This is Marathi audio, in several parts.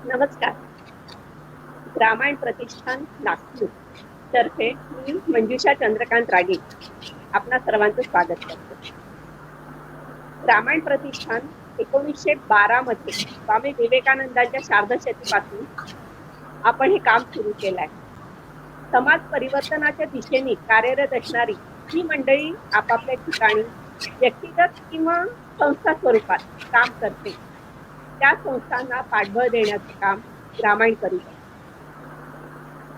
नमस्कार. ग्रामीण प्रतिष्ठान नागपूर तर्फे मी मंजुषा चंद्रकांत रागे आपणा सर्वांचं स्वागत करते. ग्रामीण प्रतिष्ठान 1912 मध्ये स्वामी विवेकानंदांच्या शारदशतीपासून आपण हे काम सुरू केलं आहे. समाज परिवर्तनाच्या दिशेने कार्यरत असणारी ही मंडळी आपापल्या ठिकाणी व्यक्तिगत किंवा संस्था स्वरूपात काम करते. त्या संस्थांना पाठबळ देण्याचं काम ग्रामीण करीत आहे.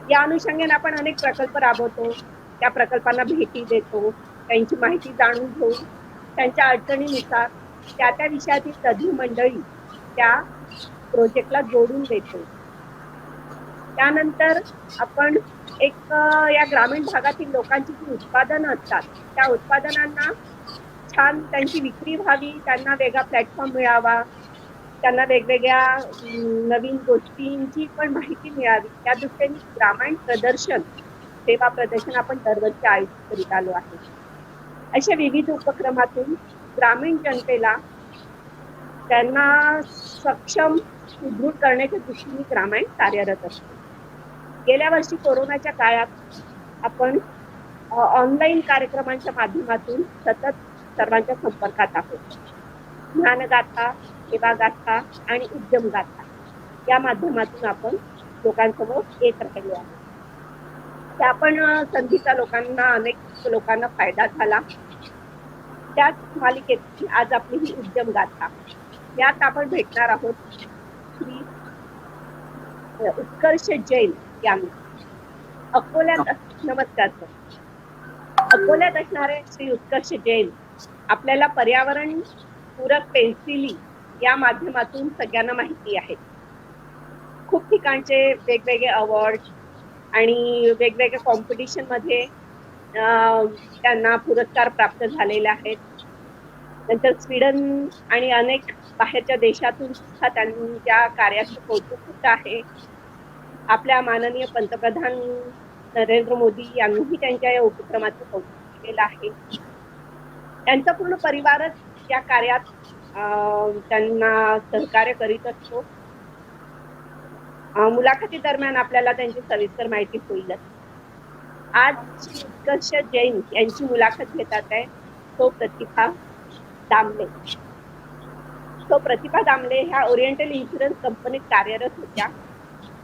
या अनुषंगाने आपण अनेक प्रकल्प राबवतो. त्या प्रकल्पांना भेटी देतो, त्यांची माहिती जाणून घेऊन त्यांच्या अडचणीनुसार त्या विषयातील तज्ञ मंडळी त्या प्रोजेक्टला जोडून देतो. त्यानंतर आपण या ग्रामीण भागातील लोकांची जी उत्पादनं असतात त्या उत्पादनांना छान त्यांची विक्री व्हावी, त्यांना वेगळा प्लॅटफॉर्म मिळावा, त्यांना वेगवेगळ्या नवीन गोष्टींची पण माहिती मिळावी, त्या दृष्टीने ग्रामीण प्रदर्शन, सेवा प्रदर्शन आपण दरवर्षी आयोजित करीत आलो आहे. अशा विविध उपक्रमातून ग्रामीण जनतेला त्यांना सक्षम सुदृढ करण्याच्या दृष्टीने ग्रामीण कार्यरत असते. गेल्या वर्षी कोरोनाच्या काळात आपण ऑनलाईन कार्यक्रमांच्या माध्यमातून सतत सर्वांच्या संपर्कात आहोत. ज्ञानगाथा, सेवागाथा आणि उद्यमगाथा या माध्यमातून आपण लोकांसमोर येत राहिलो आहोत. त्या पण संधीचा अनेक लोकांना फायदा झाला. त्याच मालिकेत आज आपली ही उद्यमगाथा, यात आपण भेटणार आहोत श्री उत्कर्ष जैन यांना. अकोल्यात नमस्कार सर. अकोल्यात असणारे श्री उत्कर्ष जैन आपल्याला पर्यावरण पूरक पेन्सिली या माध्यमातून सगळ्यांना माहिती आहे. खूप ठिकाणचे वेगवेगळे अवॉर्ड आणि वेगवेगळ्या कॉम्पिटिशन मध्ये त्यांना पुरस्कार प्राप्त झालेले आहेत. नंतर स्वीडन आणि अनेक बाहेरच्या देशातून सुद्धा त्यांच्या कार्याचं कौतुक होत आहे. आपल्या माननीय पंतप्रधान नरेंद्र मोदी यांनीही त्यांच्या या उपक्रमाचं कौतुक केलेलं आहे. त्यांचा पूर्ण परिवारच या कार्यात त्यांना सहकार्य करीत असतो. मुलाखती दरम्यान आपल्याला त्यांची सविस्तर माहिती होईलच. आज उत्कर्ष जैन यांची मुलाखत घेतात आहे तो प्रतिभा दामले. प्रतिभा दामले ह्या ओरिएंटल इन्शुरन्स कंपनीत कार्यरत होत्या.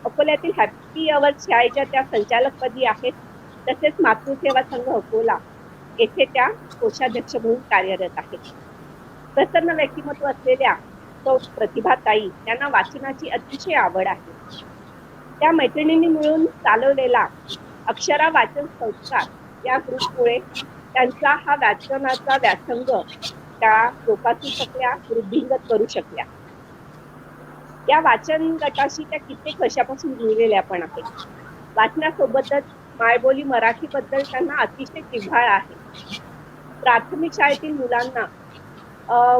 अकोल्यातील हॅपी अवर्स शाळेच्या त्या संचालकपदी आहेत. तसेच मातृसेवा संघ अकोला येथे त्या कोषाध्यक्ष म्हणून कार्यरत आहेत. प्रसन्न व्यक्तिमत्व असलेल्या प्रतिभाताई यांना वाचनाची अतिशय आवड आहे. त्या मैत्रिणींनी मिळून चालवलेला अक्षरा वाचन संस्कार या ग्रुपमुळे त्यांचा हा वाचनाचा व्यासंग त्या जोपासू शकल्या, वृद्धिंगत करू शकल्या. या वाचन गटाशी त्या कित्येक वर्षापासून जुळलेल्या पण आहेत. वाचनासोबतच मायबोली मराठीबद्दल त्यांना अतिशय जिव्हाळा आहे. प्राथमिक शाळेतील मुलांना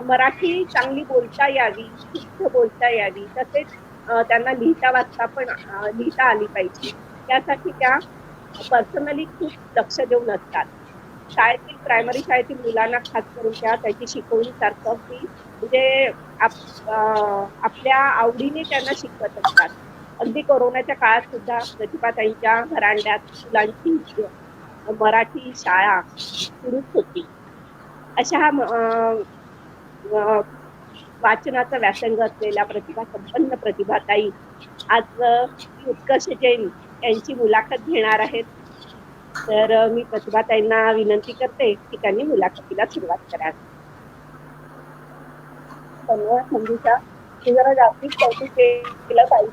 मराठी चांगली बोलता यावी, शुद्ध बोलता यावी, तसेच त्यांना लिहिता वाचता पण लिहिता आली पाहिजे, त्यासाठी त्या पर्सनली खूप लक्ष देऊन असतात. शाळेतील प्रायमरी शाळेतील मुलांना खास करून त्याची शिकवणी सारखं की म्हणजे आपल्या आवडीने त्यांना शिकवत असतात. अगदी कोरोनाच्या काळात सुद्धा प्रतिभाताईंच्या घरांड्यात मुलांची मराठी शाळा सुरूच होती. अशा वाचनाचा व्यासंग असलेल्या संपन्न प्रतिभाताई आज उत्कर्ष जैन यांची मुलाखत घेणार आहेत. तर मी प्रतिभाताईंना विनंती करते की त्यांनी मुलाखतीला सुरुवात करावी. धन्यवाद मंजुषा. तू जरा जास्तीच कौतुक केलं पाहिजे.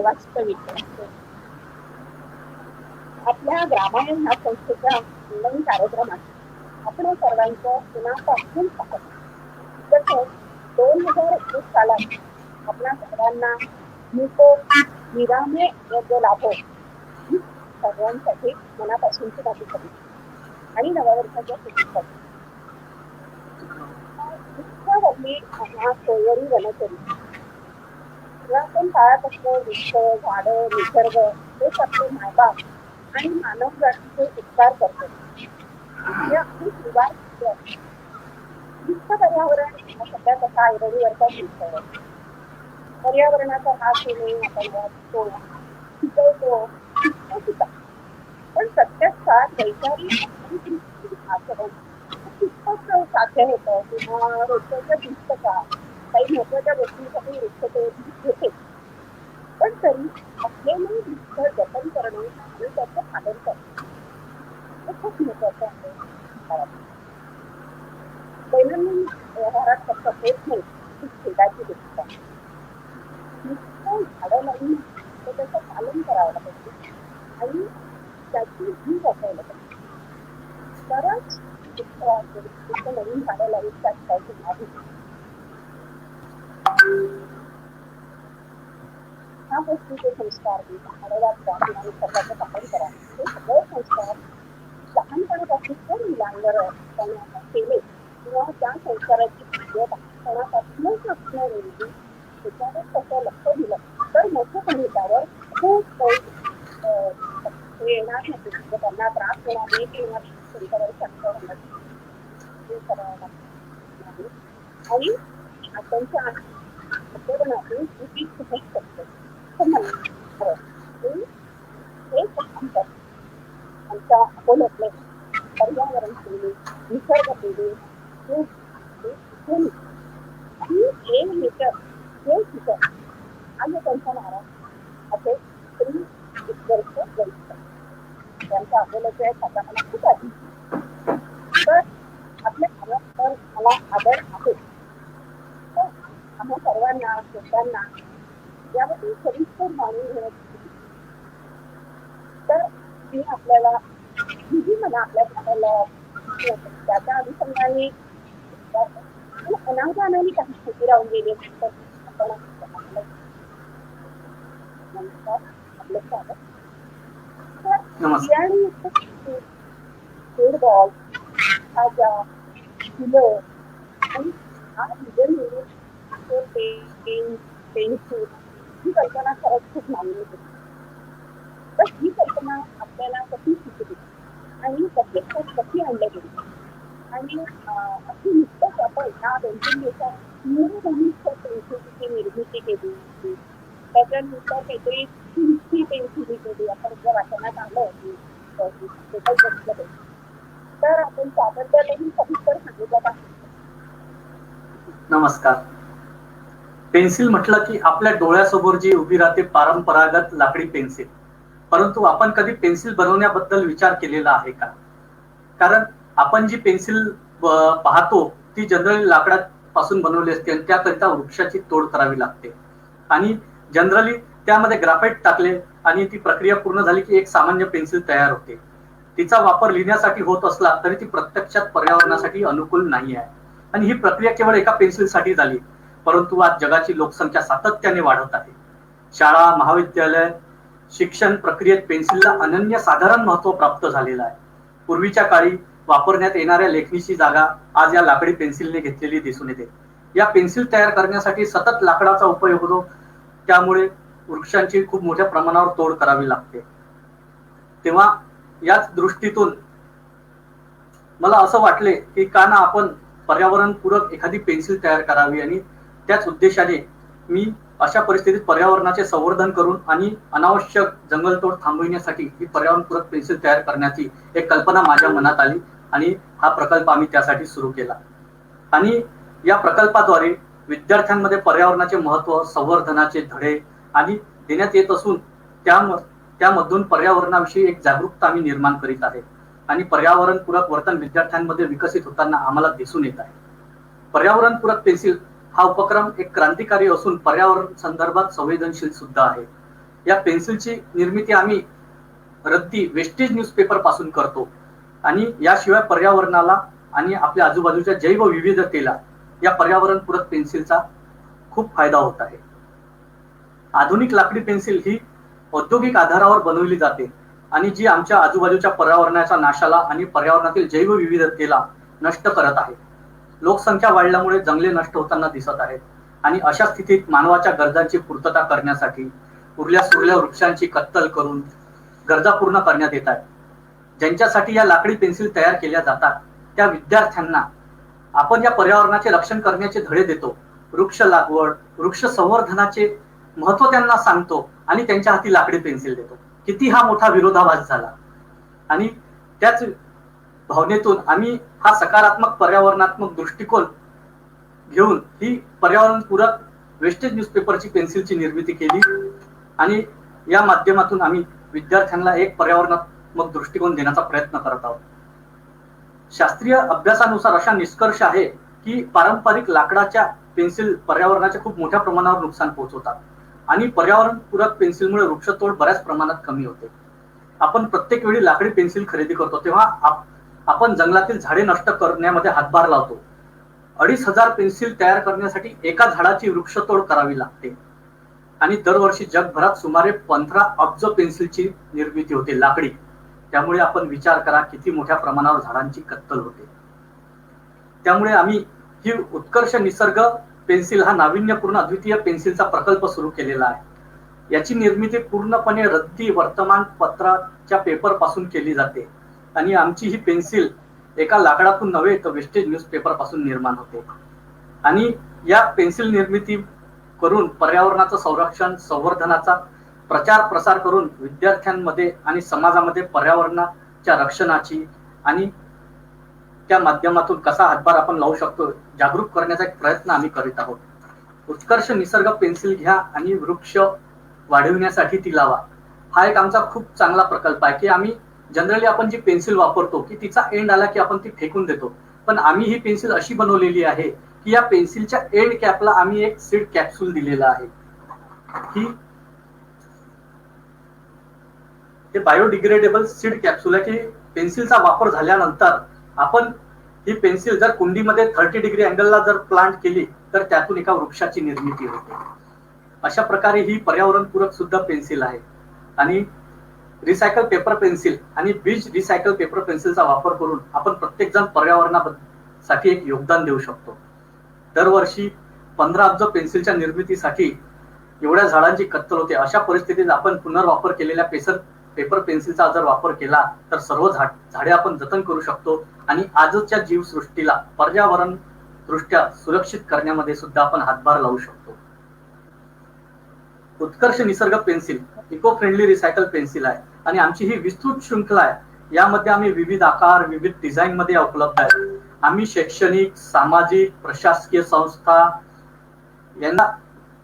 वास्तविक आपल्या ग्रामीण ह्या संस्थेच्या नवीन कार्यक्रमात आपण सर्वांचं पुन्हापासून पाहतो. तसंच 2021 सालात आपल्या सर्वांना निरामे योग्य लाभो सर्वांसाठी मनापासूनची बाजू करू आणि नव्या वर्षाच्या शुभेच्छा. हल्ली सोयरी वनचरी पुरातन काळात असतं वृक्ष, झाडं, निसर्ग हेच आपले मायबाप आणि मानव जातीचे उपकार करतात. नुसतं पर्यावरण सध्या कसा ऐरणीवरचा दिसतोय. पर्यावरणाचा नाश होणे आपण वाचतो, शिकवतो, शिकतो सुद्धा. पण प्रत्यक्षात वैचारिक आचरण कितपत साध्य होतं किंवा रोजचं दिसतं का? काही महत्वाच्या गोष्टींसाठी वृक्षतोड होते. पण तरी असलेले वृक्ष जतन करणं आणि त्याचं पालन करणं हे खूप महत्वाचं आहे. दैनंदिन व्यवहारात फक्त होत नाही ही खेळाची गोष्ट आहे. नुसतं झाडं लावून तर त्याचं पालन करायला पाहिजे आणि त्याची ही वाचायला पाहिजे. तरच नवीन झाडं लावून त्यात काही नाही. ह्या गोष्टीचे संस्कार आणि सर्वांचं पालन करा. हे सगळे संस्कार लहानपणापासून जर मुलांवर केले किंवा त्या संस्काराची लहानपणापासूनच असणार त्याच्यावर कसं लक्ष दिलं तर मोठेपणी त्यावर खूप काही येणार नाही. त्यांना त्रास होणार नाही किंवा संस्कारावर शंका होणार नाही. आणि त्यांच्या आचरणातून चुकी सहज शकतो हे काम करतो. आमच्या अकोल्यातले पर्यावरण प्रेमी, निसर्ग प्रेमी आणि 1 मीटर हे मीटर आणि त्यांच्या नाराज असे स्त्री उत्कर्ष ग्रंथ त्यांच्या अकोल्याचे खाता मला खूप आधी. तर आपल्या तर मला आदर आहे. तर आम्हा सर्वांना लोकांना याबद्दल सविस्तर मानून घेण्याची तर मी आपल्याला मला आपल्या त्याच्या अनुषंगाने अनावधानाने काही स्थिती राहून गेली आपण आपलं स्वागत. तर फुटबॉल भाज्या फुलं आणि हा पेन्सिल ही कल्पना खरंच खूप मागणी होती. तर ही कल्पना आपल्याला कशी सुचली आणि प्रत्यक्षात कशी आणल्या गेली आणि अशी नुकतंच आपण ह्या 2-3 दिवसात पेन्सिलची निर्मिती केली. त्याच्यानंतर काहीतरी पेन्सिली केली आपण जर वाचनात आलं बघितलं तर आपण त्याबद्दलही सविस्तर सांगितलं आहे. नमस्कार. पेन्सिल म्हटलं की आपल्या डोळ्यासमोर जी उभी राहते परंपरागत लाकडी पेन्सिल. परंतु आपण कधी पेन्सिल बनवण्याबद्दल विचार केलेला आहे का? कारण आपण जी पेन्सिल पाहतो ती जनरली लाकडापासून बनवली असते आणि त्याकरिता वृक्षाची तोड करावी लागते आणि जनरली त्यामध्ये ग्राफाईट टाकले आणि ती प्रक्रिया पूर्ण झाली की एक सामान्य पेन्सिल तयार होते. तिचा वापर लिहिण्यासाठी होत असला तरी ती प्रत्यक्षात पर्यावरणासाठी अनुकूल नाही आहे आणि ही प्रक्रिया केवळ एका पेन्सिलसाठी झाली. परंतु आज जगाची लोकसंख्या सातत्याने वाढत आहे. शाळा, महाविद्यालय, शिक्षण प्रक्रियेत पेन्सिलला अनन्यसाधारण महत्व प्राप्त झालेलं आहे. पूर्वीच्या काळी वापरण्यात येणाऱ्या लेखणीची जागा आज या लाकडी पेन्सिलने घेतलेली दिसून येते. या पेन्सिल तयार करण्यासाठी सतत लाकडाचा उपयोग होतो, त्यामुळे वृक्षांची खूप मोठ्या प्रमाणावर तोड करावी लागते. तेव्हा याच दृष्टीतून मला असं वाटले की का ना आपण पर्यावरणपूरक एखादी पेन्सिल तयार करावी आणि त्याच उद्देशाने मी अशा परिस्थितीत पर्यावरणाचे संवर्धन करून आणि अनावश्यक जंगलतोड थांबविण्यासाठी ही पर्यावरणपूरक पेन्सिल तयार करण्याची एक कल्पना माझ्या मनात आली आणि हा प्रकल्प आम्ही त्यासाठी सुरू केला. आणि या प्रकल्पाद्वारे विद्यार्थ्यांमध्ये पर्यावरणाचे महत्व, संवर्धनाचे धडे आणि देण्यात येत असून त्यामधून पर्यावरणाविषयी एक जागरूकता आम्ही निर्माण करीत आहे आणि पर्यावरणपूरक वर्तन विद्यार्थ्यांमध्ये विकसित होताना आम्हाला दिसून येत आहे. पर्यावरणपूरक पेन्सिल हा उपक्रम एक क्रांतिकारी असून पर्यावरण संदर्भात संवेदनशील सुद्धा आहे. या पेन्सिलची निर्मिती आम्ही रद्दी वेस्टेज न्यूजपेपर पासून करतो आणि याशिवाय पर्यावरणाला आणि आपल्या आजूबाजूच्या जैवविविधतेला या पर्यावरणपूरक पेन्सिलचा खूप फायदा होत आहे. आधुनिक लाकडी पेन्सिल ही औद्योगिक आधारावर बनवली जाते आणि जी आमच्या आजूबाजूच्या पर्यावरणाच्या नाशाला आणि पर्यावरणातील जैवविविधतेला नष्ट करत आहे. लोकसंख्या वाढल्यामुळे जंगले नष्ट होताना दिसत आहेत आणि अशा स्थितीत मानवाच्या गरजांची पूर्तता करण्यासाठी उरल्या सुरल्या वृक्षांची कत्तल करून गरजा पूर्ण करण्यात येत आहेत. ज्यांच्यासाठी या लाकडी पेन्सिल तयार केल्या जातात त्या विद्यार्थ्यांना आपण या पर्यावरणाचे रक्षण करण्याचे धडे देतो, वृक्ष लागवड, वृक्ष संवर्धनाचे महत्व त्यांना सांगतो आणि त्यांच्या हाती लाकडी पेन्सिल देतो. किती हा मोठा विरोधाभास झाला. आणि त्याच भावनेतून आम्ही हा सकारात्मक पर्यावरणात्मक दृष्टिकोन घेऊन ही पर्यावरणपूरक वेस्टेज न्यूजपेपरची पेन्सिलची निर्मिती केली आणि या माध्यमातून आम्ही विद्यार्थ्यांना एक पर्यावरणात्मक दृष्टिकोन देण्याचा प्रयत्न करत आहोत. शास्त्रीय अभ्यासानुसार अशा निष्कर्ष आहे की पारंपरिक लाकडाच्या पेन्सिल पर्यावरणाच्या खूप मोठ्या प्रमाणावर नुकसान पोहोचवतात आणि पर्यावरणपूरक पेन्सिलमुळे वृक्षतोड बऱ्याच प्रमाणात कमी होते. आपण प्रत्येक वेळी लाकडी पेन्सिल खरेदी करतो तेव्हा आपण जंगलातील झाडे नष्ट करण्यामध्ये हातभार लावतो. 2500 पेन्सिल तयार करण्यासाठी एका झाडाची वृक्षतोड करावी लागते आणि दरवर्षी जगभरात सुमारे 15 अब्ज पेन्सिलची निर्मिती होते लाकडी. त्यामुळे आपण विचार करा किती मोठ्या प्रमाणावर झाडांची कत्तल होते. त्यामुळे आम्ही ही उत्कर्ष निसर्ग पेन्सिल हा नाविन्यपूर्ण अद्वितीय पेन्सिलचा प्रकल्प सुरू केलेला आहे. याची निर्मिती पूर्णपणे रद्दी वर्तमानपत्राच्या पेपर पासून केली जाते आणि आमची ही पेन्सिल एका लाकडातून नव्हे तर वेस्टेज न्यूजपेपर पासून निर्माण होते. आणि या पेन्सिल निर्मिती करून पर्यावरणाचं संरक्षण संवर्धनाचा प्रचार प्रसार करून विद्यार्थ्यांमध्ये आणि समाजामध्ये पर्यावरणाच्या रक्षणाची आणि त्या माध्यमातून कसा हातभार आपण लावू शकतो जागरूक करण्याचा एक प्रयत्न आम्ही करीत आहोत. उत्कर्ष निसर्ग पेन्सिल घ्या आणि वृक्ष वाढविण्यासाठी ती लावा हा एक आमचा खूप चांगला प्रकल्प आहे की आम्ही जनरली आपण जी पेन्सिल वापरतो की तिचा एंड आला की आपण ती फेकून देतो, पण आम्ही ही पेन्सिल अशी बनवलेली आहे की या पेन्सिलच्या एंड कॅपला आम्ही एक सीड कॅप्सूल दिलेला आहे की हे बायोडिग्रेडेबल सीड कॅप्सूल आहे की पेन्सिलचा वापर झाल्यानंतर आपण ही पेन्सिल जर कुंडीमध्ये 30 डिग्री अँगलला जर प्लांट केली तर त्यातून एका वृक्षाची निर्मिती होते. अशा प्रकारे ही पर्यावरणपूरक सुद्धा पेन्सिल आहे. आणि रिसायकल पेपर पेन्सिल आणि बीज रिसायकल पेपर पेन्सिलचा वापर करून आपण प्रत्येक जण पर्यावरणासाठी एक योगदान देऊ शकतो. दरवर्षी 15 अब्ज पेन्सिलच्या निर्मितीसाठी एवढ्या झाडांची कत्तल होते. अशा परिस्थितीत आपण पुनर्वापर केलेल्या पेपर पेन्सिलचा जर वापर केला तर सर्व झाडे आपण जतन करू शकतो आणि आजच्या जीवसृष्टीला पर्यावरण दृष्ट्या सुरक्षित करण्यामध्ये सुद्धा आपण हातभार लावू शकतो. उत्कर्ष निसर्ग pencil eco friendly recycle pencil आहे आणि आमची ही विस्तृत शृंखला आहे. यामध्ये आम्ही विविध आकार विविध डिझाईन मध्ये उपलब्ध आहे. आम्ही शैक्षणिक सामाजिक प्रशासकीय संस्था यांना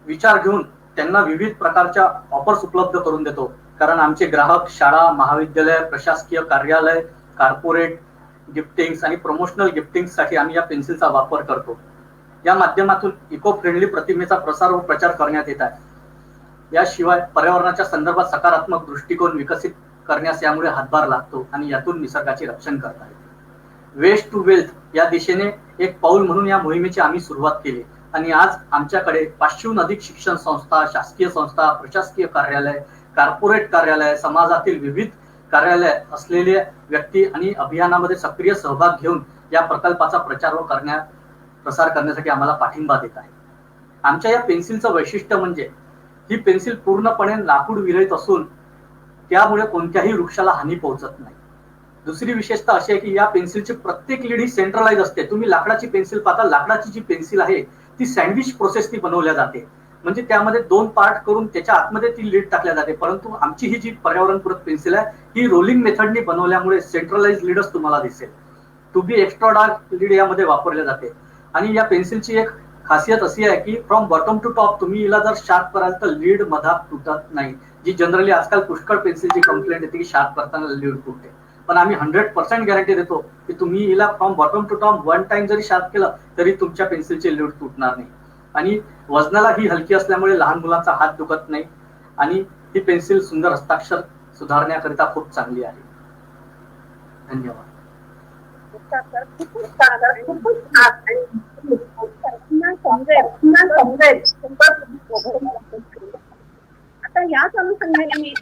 विचार घेऊन त्यांना विविध प्रकारच्या ऑफर्स उपलब्ध करून देतो. कारण आमचे ग्राहक शाळा महाविद्यालय प्रशासकीय कार्यालय कॉर्पोरेट गिफ्टिंग्स आणि प्रमोशनल गिफ्टिंग्स साठी आम्ही या पेन्सिलचा वापर करतो. या माध्यमातून इको फ्रेंडली प्रतिमेचा प्रसार व प्रचार करण्यात येत आहे. याशिवाय पर्यावरणाच्या संदर्भात सकारात्मक दृष्टिकोन विकसित करण्यास यामुळे हातभार लागतो आणि यातून निसर्गाचे रक्षण करता येते. वेस्ट टू वेल्थ या दिशेने एक पाऊल म्हणून या मोहिमेची आम्ही सुरुवात केली आणि आज आमच्याकडे 500हून अधिक शिक्षण संस्था शासकीय संस्था प्रशासकीय कार्यालय कॉर्पोरेट कार्यालय समाजातील विविध कार्यालय असलेले व्यक्ती आणि अभियानामध्ये सक्रिय सहभाग घेऊन या प्रकल्पाचा प्रचार व प्रसार करण्यासाठी आम्हाला पाठिंबा देत आहे. आमच्या या पेन्सिलचं वैशिष्ट्य म्हणजे ही पेन्सिल पूर्णपणे लाकूड विरहित असून त्यामुळे कोणत्याही वृक्षाला हानी पोहोचत नाही. दुसरी विशेषता अशी आहे की या पेन्सिलची प्रत्येक लीड ही सेंट्रलाइज असते. तुम्ही लाकडाची पेन्सिल पाहता, लाकडाची जी पेन्सिल आहे ती सँडविच प्रोसेसनी बनवल्या जाते, म्हणजे त्यामध्ये 2 पार्ट करून त्याच्या आतमध्ये ती लीड टाकल्या जाते. परंतु आमची ही जी पर्यावरणपूरक पेन्सिल आहे ही रोलिंग मेथडनी बनवल्यामुळे सेंट्रलाइज लीडच तुम्हाला दिसेल. To be extra dark lead यामध्ये वापरले जाते. आणि या पेन्सिलची एक खासियत अशी आहे की फ्रॉम बॉटम टू टॉप तुम्ही हिला जर शार्प कराल तर लीड मधात तुटत नाही. जी जनरली आजकाल पुष्कळ पेन्सिलची कंप्लेंट येते की शार्प करताना लीड तुटते, पण आम्ही 100% गॅरंटी देतो की तुम्ही हिला from bottom to top 1 time जरी शार्प केलं तरी तुमच्या पेन्सिलचे लीड तुटणार नाही. आणि वजनाला ही हलकी असल्यामुळे लहान मुलांचा हात दुखत नाही आणि ही पेन्सिल सुंदर हस्ताक्षर सुधारण्याकरिता खूप चांगली आहे. धन्यवाद. आता याच अनुषंगाने मी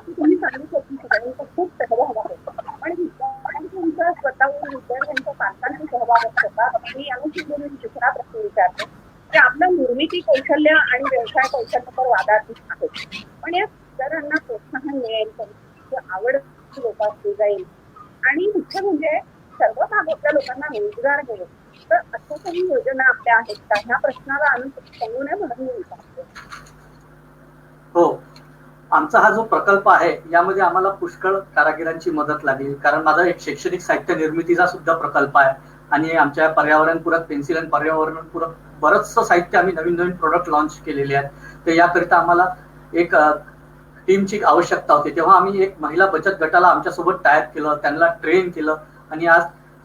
तुम्ही सांगितलं की सगळ्यांचा खूप सहभाग आहे, पण विद्यार्थ्यांचा स्वतःहून विद्यार्थ्यांच्या पालकांचा सहभाग होता आणि अनुषंगाने दुसरा प्रश्न विचारतो की आपलं निर्मिती कौशल्य आणि व्यवसाय कौशल्य तर वादातीत आहे, पण या इतरांना प्रोत्साहन मिळेल, त्यांची आवड जोपासली जाईल आणि मुख्य म्हणजे सर्वसाधारण मोठ्या लोकांना रोजगार मिळेल. तर अशा काही योजना आपल्या आहेत का? ह्या प्रश्नाला सांगू नये म्हणून मी विचारते. हो, आमचा हा जो प्रकल्प आहे यामध्ये आम्हाला पुष्कळ कारागिरांची मदत लागली, कारण माझा एक शैक्षणिक साहित्य निर्मितीचा सुद्धा प्रकल्प आहे आणि आमच्या पर्यावरणपूरक पेन्सिल आणि पर्यावरणपूरक बरंचसं साहित्य आम्ही नवीन नवीन प्रोडक्ट लॉन्च केलेले आहेत. तर याकरिता आम्हाला एक टीमची आवश्यकता होती. तेव्हा आम्ही एक महिला बचत गटाला आमच्यासोबत टायअप केलं, त्यांना ट्रेन केलं आणि आज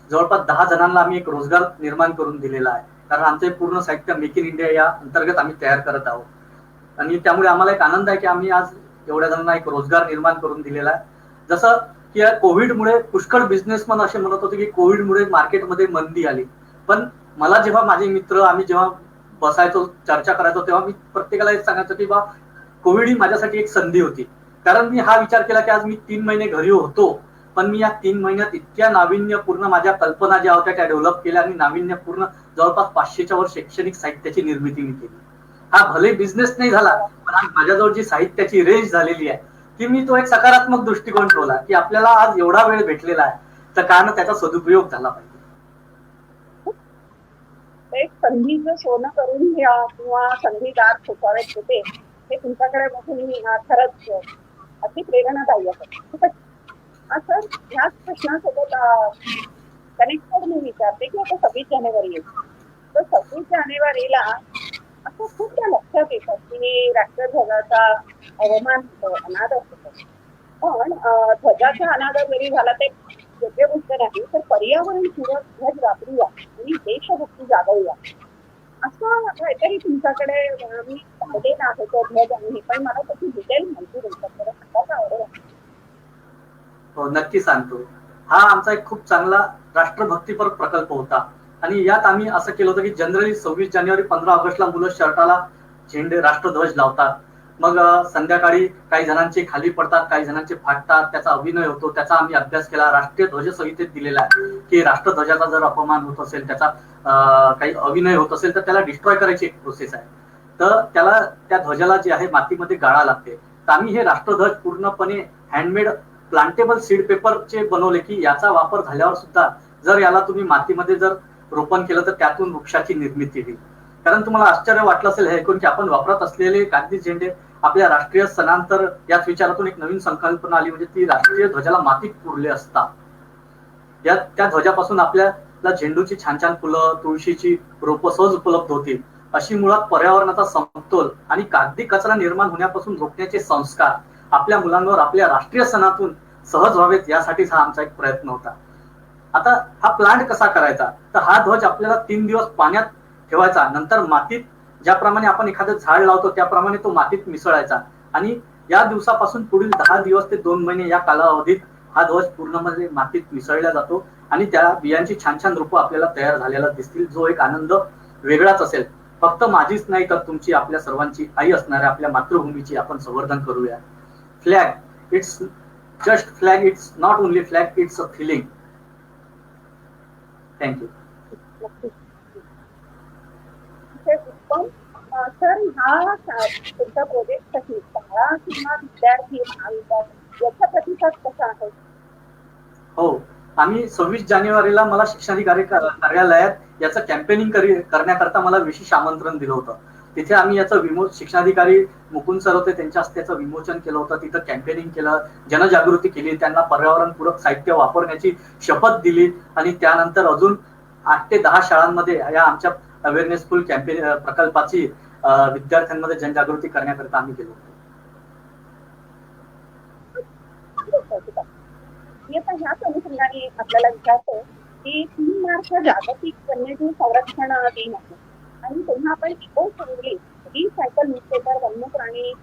जवळपास 10 जणांना आम्ही एक रोजगार निर्माण करून दिलेला आहे. कारण आमचे पूर्ण साहित्य मेक इन इंडिया या अंतर्गत आम्ही तयार करत आहोत आणि त्यामुळे आम्हाला एक आनंद आहे की आम्ही आज एवढ्या जणांना एक रोजगार निर्माण करून दिलेला आहे. जसं की या कोविडमुळे पुष्कळ बिझनेसमन असे म्हणत होते की कोविडमुळे मार्केटमध्ये मंदी आली, पण मला जेव्हा माझे मित्र आम्ही जेव्हा बसायचो चर्चा करायचो तेव्हा मी प्रत्येकाला एक सांगायचो की बा कोविड ही माझ्यासाठी एक संधी होती. कारण मी हा विचार केला की आज मी 3 महिने घरी होतो, पण मी या 3 महिन्यात इतक्या नाविन्यपूर्ण माझ्या कल्पना ज्या होत्या त्या डेव्हलप केल्या आणि नाविन्यपूर्ण जवळपास 500च्या वर शैक्षणिक साहित्याची निर्मिती मी केली. हा भले बिझनेस नाही झाला, पण आज माझ्याजवळ जी साहित्याची रेंज झालेली आहे की मी तो एक सकारात्मक दृष्टिकोन ठेवला की आपल्याला आज एवढा वेळ भेटलेला आहे तर कारण त्याचा सदुपयोग झाला पाहिजे. एक संधीचं सोनं करून घ्या किंवा संधीदार ठोकावेत होते हे तुमच्याकडे बघून खरंच अति प्रेरणादायी आहे. सर, ह्याच प्रश्नासोबत कनेक्टेड मी विचारते की आता 26 जानेवारी येते, तर 26 जानेवारीला असं खूपदा लक्षात येतं की राष्ट्रध्वजाचा अवमान होतो, अनादर होतो. पण ध्वजाचा अनादर जरी झाला ते योग्य गोष्ट नाही, तर पर्यावरणपूरक ध्वज वापरूया आणि देशभक्ती जागवूया असं काहीतरी तुमच्याकडे मी पाहिलेलं आहे तो ध्वज आणि पण मला त्याची डिटेल माहिती तुमच्याकडे सांगायला आवडेल. हो, नक्की सांगतो. हा आमचा एक खूप चांगला राष्ट्रभक्तीपर प्रकल्प होता आणि यात आम्ही असं केलं होतं की जनरली 26 जानेवारी 15 ऑगस्टला मुलं शर्टाला झेंडे राष्ट्रध्वज लावतात, मग संध्याकाळी काही जणांचे खाली पडतात, काही जणांचे फाटतात, त्याचा अभिनय होतो. त्याचा आम्ही अभ्यास केला. राष्ट्रीय ध्वज संहितेत दिलेला आहे की राष्ट्रध्वजाचा जर अपमान होत असेल, त्याचा काही अभिनय होत असेल तर त्याला डिस्ट्रॉय करायची एक प्रोसेस आहे. तर त्याला त्या ध्वजाला जे आहे मातीमध्ये गाळा लागते. तर आम्ही हे राष्ट्रध्वज पूर्णपणे हँडमेड प्लांटेबल सीड पेपरचे बनवले की याचा वापर झाल्यावर सुद्धा जर याला तुम्ही मातीमध्ये जर रोपण केलं तर त्यातून वृक्षाची निर्मिती होईल. कारण तुम्हाला आश्चर्य वाटलं असेल हे ऐकून की आपण वापरत असलेले कागदी झेंडे आपल्या राष्ट्रीय सणांतर याच विचारातून एक नवीन संकल्पना आली, म्हणजे ती राष्ट्रीय ध्वजाला मातीत पुरले असता या त्या ध्वजापासून आपल्याला झेंडूची छान छान फुलं, तुळशीची रोपं सहज उपलब्ध होतील. अशी मुळात पर्यावरणाचा समतोल आणि कागदी कचरा निर्माण होण्यापासून रोखण्याचे संस्कार आपल्या मुलांवर आपल्या राष्ट्रीय सणातून सहज व्हावेत यासाठीच हा आमचा एक प्रयत्न होता. आता हा प्लांट कसा करायचा, तर हा ध्वज आपल्याला 3 दिवस पाण्यात ठेवायचा, नंतर मातीत ज्याप्रमाणे आपण एखादं झाड लावतो त्याप्रमाणे तो मातीत मिसळायचा आणि या दिवसापासून पुढील 10 दिवस ते 2 महिने या कालावधीत हा ध्वज पूर्णमध्ये मातीत मिसळला जातो आणि त्या बियांची छान छान रूपं आपल्याला तयार झालेला दिसतील, जो एक आनंद वेगळाच असेल. फक्त माझीच नाही तर तुमची, आपल्या सर्वांची आई असणाऱ्या आपल्या मातृभूमीची आपण संवर्धन करूया. Flag, it's just flag, it's not only flag, it's a feeling. Thank you. Sir, हा तुमच्या प्रोजेक्टसाठी शाळा किंवा विद्यार्थी महाविद्यालय याचा प्रतिसाद कसा आहे? हो, आम्ही 26 जानेवारीला मला शिक्षणाधिकारी कार्यालयात याचं कॅम्पेनिंग करण्याकरता मला विशेष आमंत्रण दिलं होतं. तिथे आम्ही याचं शिक्षणाधिकारी मुकुंद सर होते, त्यांच्या हस्ते याचं विमोचन केलं होतं. तिथं कॅम्पेनिंग केलं, जनजागृती केली, त्यांना पर्यावरणपूरक साहित्य वापरण्याची शपथ दिली आणि त्यानंतर अजून 8 ते 10 शाळांमध्ये या आमच्या अवेअरनेसफुल कॅम्पेन प्रकल्पाची विद्यार्थ्यांमध्ये जनजागृती करण्याकरता आम्ही गेलो होतो. मी आता ह्याच अनुषंगाने आपल्याला विचारतो की 3 मार्च जागतिक वन्यजीव संरक्षण दिन आहे आणि तेव्हा आपण इको फ्रेंडली रिसायकल न्यूजपेपर वन्यप्राणी